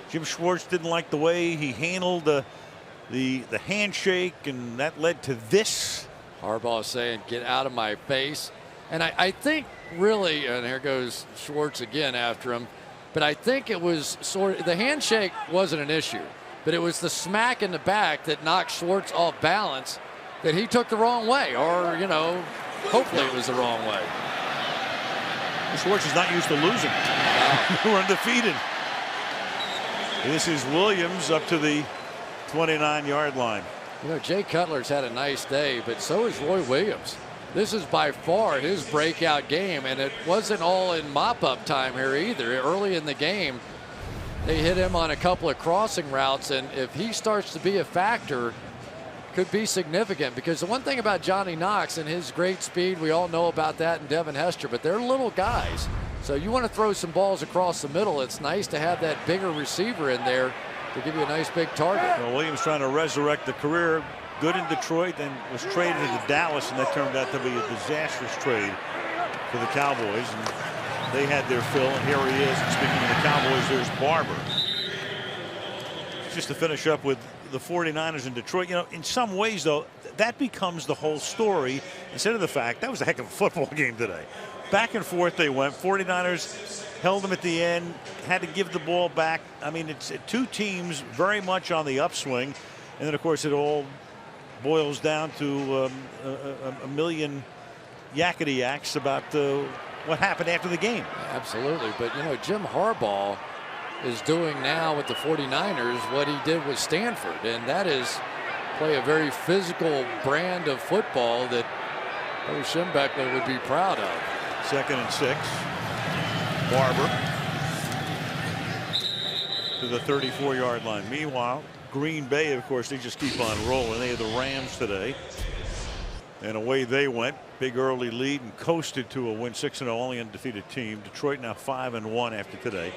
Jim Schwartz didn't like the way he handled the handshake, and that led to this. Harbaugh saying, "Get out of my face." And I think really, and here goes Schwartz again after him, but I think it was sort of, the handshake wasn't an issue, but it was the smack in the back that knocked Schwartz off balance, that he took the wrong way, or, you know, hopefully it was the wrong way. Schwartz is not used to losing. We're undefeated. This is Williams up to the 29-yard line. You know, Jay Cutler's had a nice day, but so is Roy Williams. This is by far his breakout game, and it wasn't all in mop-up time here either. Early in the game, They hit him on a couple of crossing routes, and if he starts to be a factor, could be significant, because the one thing about Johnny Knox and his great speed, we all know about that, and Devin Hester, but they're little guys. So you want to throw some balls across the middle. It's nice to have that bigger receiver in there to give you a nice big target. Well, Williams trying to resurrect the career. Good in Detroit, then was traded to Dallas, and that turned out to be a disastrous trade for the Cowboys. And they had their fill, and here he is. And speaking of the Cowboys, there's Barber. Just to finish up with the 49ers in Detroit, you know, in some ways, though, that becomes the whole story instead of the fact that was a heck of a football game today. Back and forth they went. 49ers held them at the end, had to give the ball back. I mean, it's two teams very much on the upswing. And then, of course, it all boils down to a million yakety yaks about what happened after the game. Absolutely. But, you know, Jim Harbaugh is doing now with the 49ers what he did with Stanford, and that is play a very physical brand of football that Coach Schembechler would be proud of. 2nd and 6. Barber to the 34-yard line. Meanwhile, Green Bay, of course, they just keep on rolling. They had the Rams today, and away they went. Big early lead and coasted to a win. 6-0, only undefeated team. Detroit now 5-1 after today.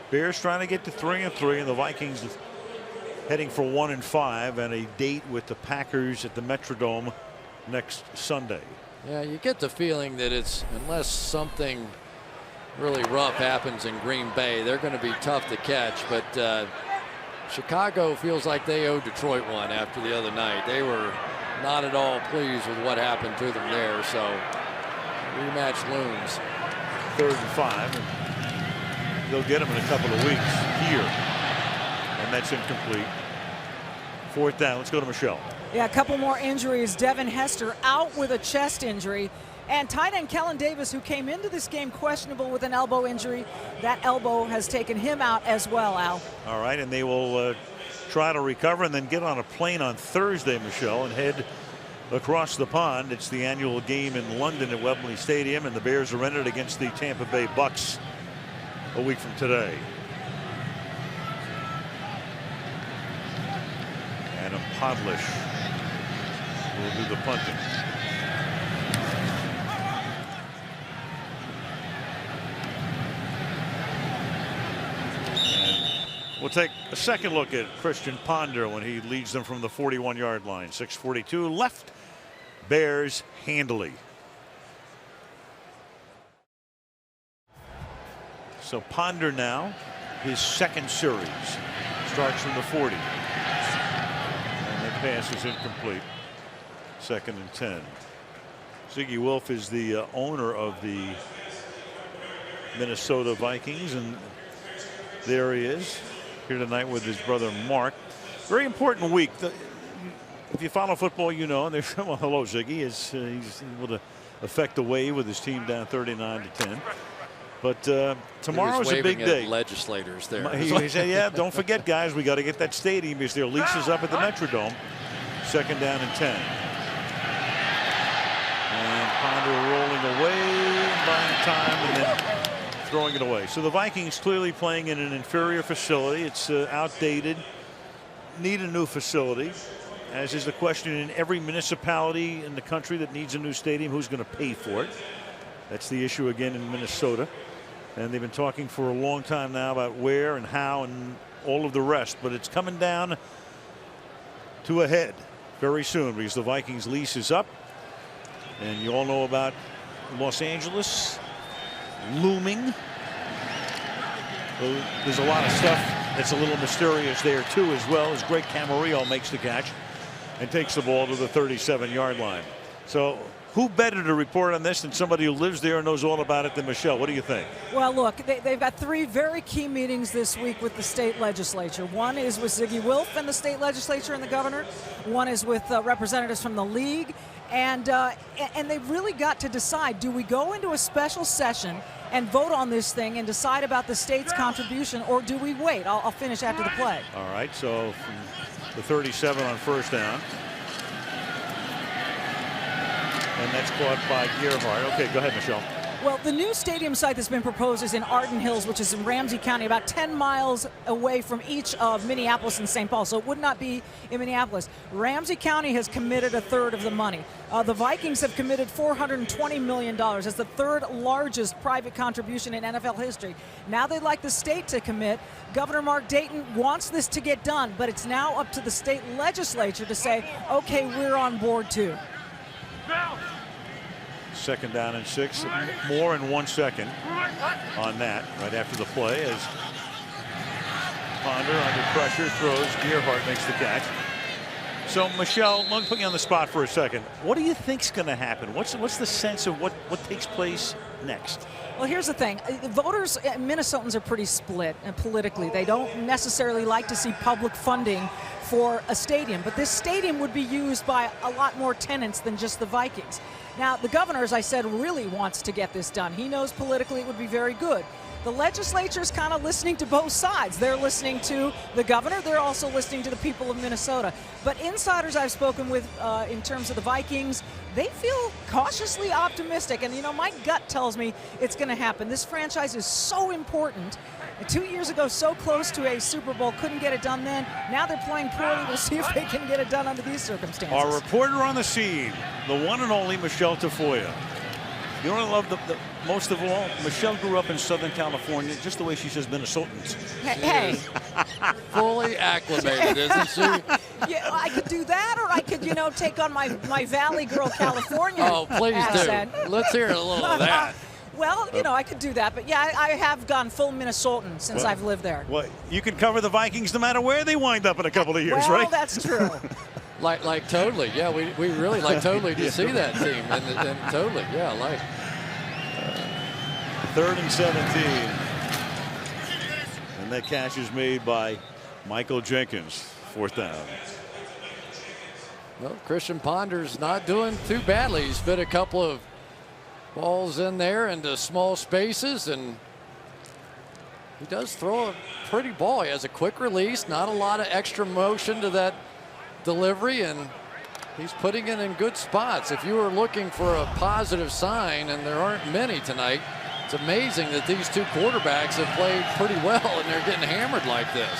Bears trying to get to 3-3, and the Vikings heading for 1-5, and a date with the Packers at the Metrodome next Sunday. Yeah, you get the feeling that it's, unless something really rough happens in Green Bay, they're going to be tough to catch. But Chicago feels like they owe Detroit one after the other night. They were not at all pleased with what happened to them there. So rematch looms. 3rd and 5. They'll get him in a couple of weeks here, and that's incomplete. 4th down. Let's go to Michelle. Yeah, a couple more injuries. Devin Hester out with a chest injury, and tight end Kellen Davis, who came into this game questionable with an elbow injury, that elbow has taken him out as well, Al. All right, and they will try to recover and then get on a plane on Thursday, Michelle, and head across the pond. It's the annual game in London at Wembley Stadium, and the Bears are in it against the Tampa Bay Bucks a week from today. Adam Podlish will do the punting. And we'll take a second look at Christian Ponder when he leads them from the 41-yard line. 6:42 left. Bears handily. So Ponder now, his second series, starts from the 40. And the pass is incomplete. 2nd and 10. Ziggy Wilf is the owner of the Minnesota Vikings, and there he is here tonight with his brother Mark. Very important week. If you follow football, you know, and there's, well, hello Ziggy, he's able to affect the wave with his team down 39-10. But tomorrow's a big day. Legislators there. He said, yeah, don't forget, guys, we got to get that stadium because their lease is up at the Metrodome. 2nd down and 10. And Ponder rolling away, buying time, and then throwing it away. So the Vikings clearly playing in an inferior facility. It's outdated. Need a new facility, as is the question in every municipality in the country that needs a new stadium. Who's going to pay for it? That's the issue again in Minnesota. And they've been talking for a long time now about where and how and all of the rest. But it's coming down to a head very soon because the Vikings lease is up. And you all know about Los Angeles looming. There's a lot of stuff that's a little mysterious there too, as well, as Greg Camarillo makes the catch and takes the ball to the 37-yard line. So who better to report on this than somebody who lives there and knows all about it than Michelle? What do you think? Well, look, they've got 3 very key meetings this week with the state legislature. One is with Ziggy Wilf and the state legislature and the governor. One is with representatives from the league. And they've really got to decide, do we go into a special session and vote on this thing and decide about the state's contribution, or do we wait? I'll finish after the play. All right, so from the 37 on 1st down. And that's caught by Gerhardt. Okay, go ahead, Michelle. Well, the new stadium site that's been proposed is in Arden Hills, which is in Ramsey County, about 10 miles away from each of Minneapolis and St. Paul. So it would not be in Minneapolis. Ramsey County has committed a third of the money. The Vikings have committed $420 million. That's the third largest private contribution in NFL history. Now they'd like the state to commit. Governor Mark Dayton wants this to get done, but it's now up to the state legislature to say, okay, we're on board too. 2nd down and 6. More in 1 second on that right after the play as Ponder under pressure throws. Gearhart makes the catch. So Michelle, let me put you on the spot for a second. What do you think's going to happen? What's the sense of what takes place next? Well, here's the thing. Voters, Minnesotans are pretty split politically. They don't necessarily like to see public funding for a stadium, but this stadium would be used by a lot more tenants than just the Vikings. Now, the governor, as I said, really wants to get this done. He knows politically it would be very good. The legislature is kind of listening to both sides. They're listening to the governor. They're also listening to the people of Minnesota. But insiders I've spoken with in terms of the Vikings, they feel cautiously optimistic. And, you know, my gut tells me it's going to happen. This franchise is so important. 2 years ago, so close to a Super Bowl, couldn't get it done then. Now they're playing poorly. We'll see if they can get it done under these circumstances. Our reporter on the scene, the one and only Michelle Tafoya. You know what I love the most of all? Michelle grew up in Southern California, just the way she says Minnesotans. Hey. Fully acclimated, isn't she? Yeah, I could do that, or I could, you know, take on my Valley Girl California accent. Do. Let's hear a little of that. Well, you know, I could do that, but yeah, I have gone full Minnesotan since I've lived there. Well, you can cover the Vikings no matter where they wind up in a couple of years, right? Well, that's true. like totally, yeah. We really like totally to see that team, and totally, yeah, like. 3rd and 17, and that catch is made by Michael Jenkins. 4th down. Well, Christian Ponder's not doing too badly. He's fit a couple of balls in there into small spaces, and he does throw a pretty ball. He has a quick release, not a lot of extra motion to that delivery, and he's putting it in good spots. If you were looking for a positive sign, and there aren't many tonight, it's amazing that these two quarterbacks have played pretty well and they're getting hammered like this.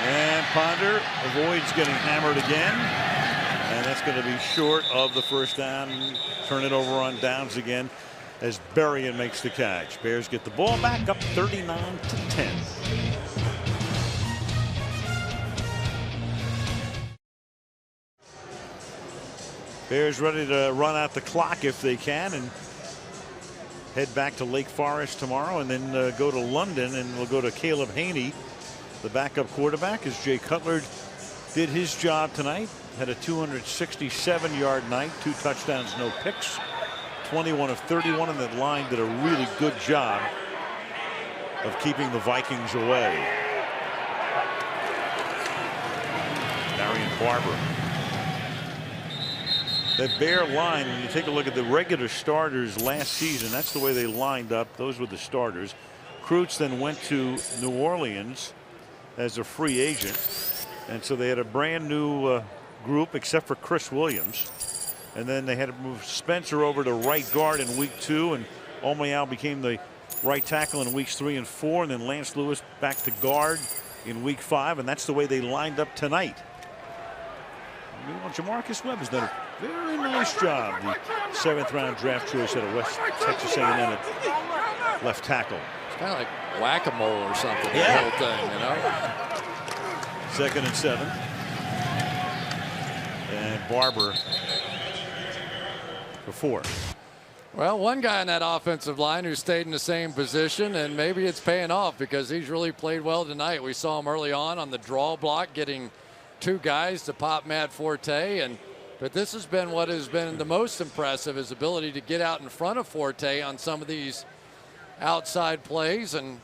And Ponder avoids getting hammered again, and that's going to be short of the 1st down. Turn it over on downs again as Berrien makes the catch. Bears get the ball back up 39-10. Bears ready to run out the clock if they can and head back to Lake Forest tomorrow, and then go to London, and we'll go to Caleb Haney, the backup quarterback, as Jay Cutler did his job tonight. Had a 267-yard night, 2 touchdowns, no picks, 21 of 31, and that line did a really good job of keeping the Vikings away. Darian Barber. That Bear line, when you take a look at the regular starters last season, that's the way they lined up. Those were the starters. Kreutz then went to New Orleans as a free agent, and so they had a brand new group except for Chris Williams, and then they had to move Spencer over to right guard in week 2, and Omayal became the right tackle in weeks 3 and 4, and then Lance Lewis back to guard in week 5, and that's the way they lined up tonight. Meanwhile, Jamarcus Webb has done a very nice job. The 7th round draft choice out of West Texas A&M at left tackle. It's kind of like whack-a-mole or something, the whole thing, you know. 2nd and 7. And Barber for 4. Well, one guy on that offensive line who stayed in the same position, and maybe it's paying off because he's really played well tonight. We saw him early on the draw block, getting 2 guys to pop Matt Forte, but this has been what has been the most impressive, his ability to get out in front of Forte on some of these outside plays. And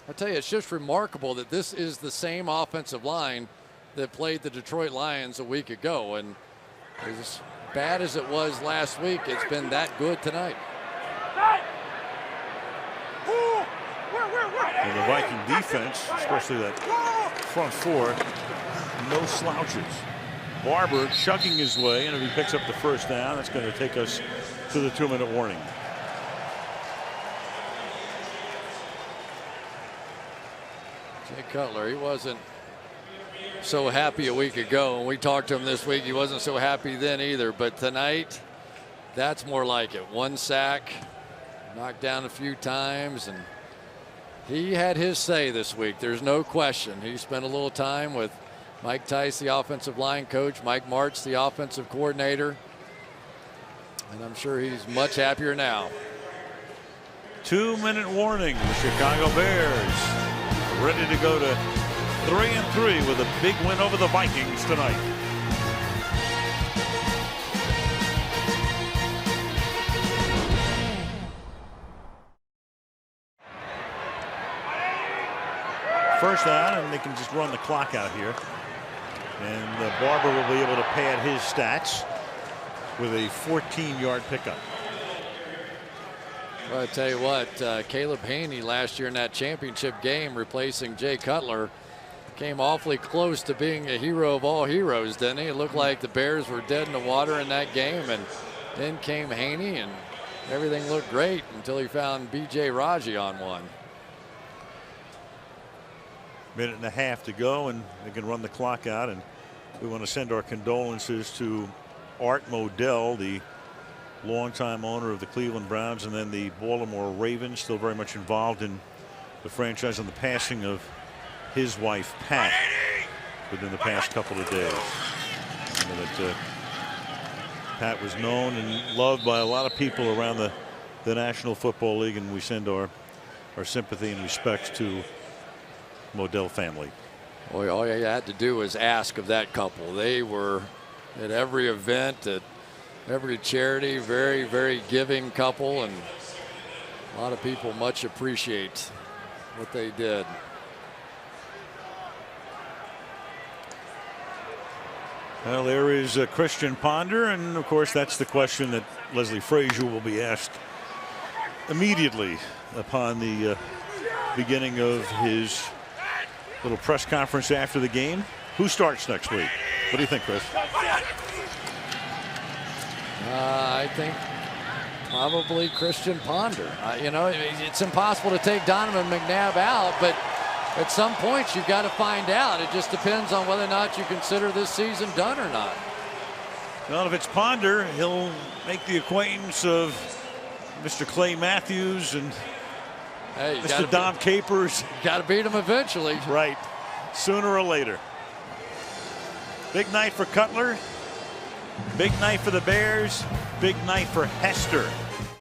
I tell you, it's just remarkable that this is the same offensive line that played the Detroit Lions a week ago, and as bad as it was last week, it's been that good tonight. And the Viking defense, especially that front 4, no slouches. Barber chugging his way, and if he picks up the 1st down, that's going to take us to the 2-minute warning. Jay Cutler, he wasn't so happy a week ago. When we talked to him this week, he wasn't so happy then either. But tonight, that's more like it. 1 sack, knocked down a few times, and he had his say this week. There's no question. He spent a little time with Mike Tice, the offensive line coach, Mike Martz, the offensive coordinator, and I'm sure he's much happier now. 2-minute warning. The Chicago Bears ready to go to 3-3 with a big win over the Vikings tonight. First down, and they can just run the clock out here. And Barber will be able to pad his stats with a 14-yard pickup. Well, I tell you what, Caleb Haney last year in that championship game replacing Jay Cutler came awfully close to being a hero of all heroes, didn't he? It looked like the Bears were dead in the water in that game, and then came Haney, and everything looked great until he found B.J. Raji on one. Minute and a half to go, and they can run the clock out. And we want to send our condolences to Art Modell, the longtime owner of the Cleveland Browns and then the Baltimore Ravens, still very much involved in the franchise, and the passing of his wife Pat within the past couple of days. You know that Pat was known and loved by a lot of people around the National Football League, and we send our sympathy and respects to Modell family. Boy, all you had to do was ask of that couple. They were at every event, at every charity, very, very giving couple, and a lot of people much appreciate what they did. Well, there is Christian Ponder, and of course that's the question that Leslie Frazier will be asked immediately upon the beginning of his little press conference after the game. Who starts next week? What do you think, Chris? I think probably Christian Ponder. You know, it's impossible to take Donovan McNabb out, but at some point you've got to find out. It just depends on whether or not you consider this season done or not. Well, if it's Ponder, he'll make the acquaintance of Mr. Clay Matthews and Mr. Dom Capers. Got to beat him eventually. Right. Sooner or later. Big night for Cutler. Big night for the Bears. Big night for Hester.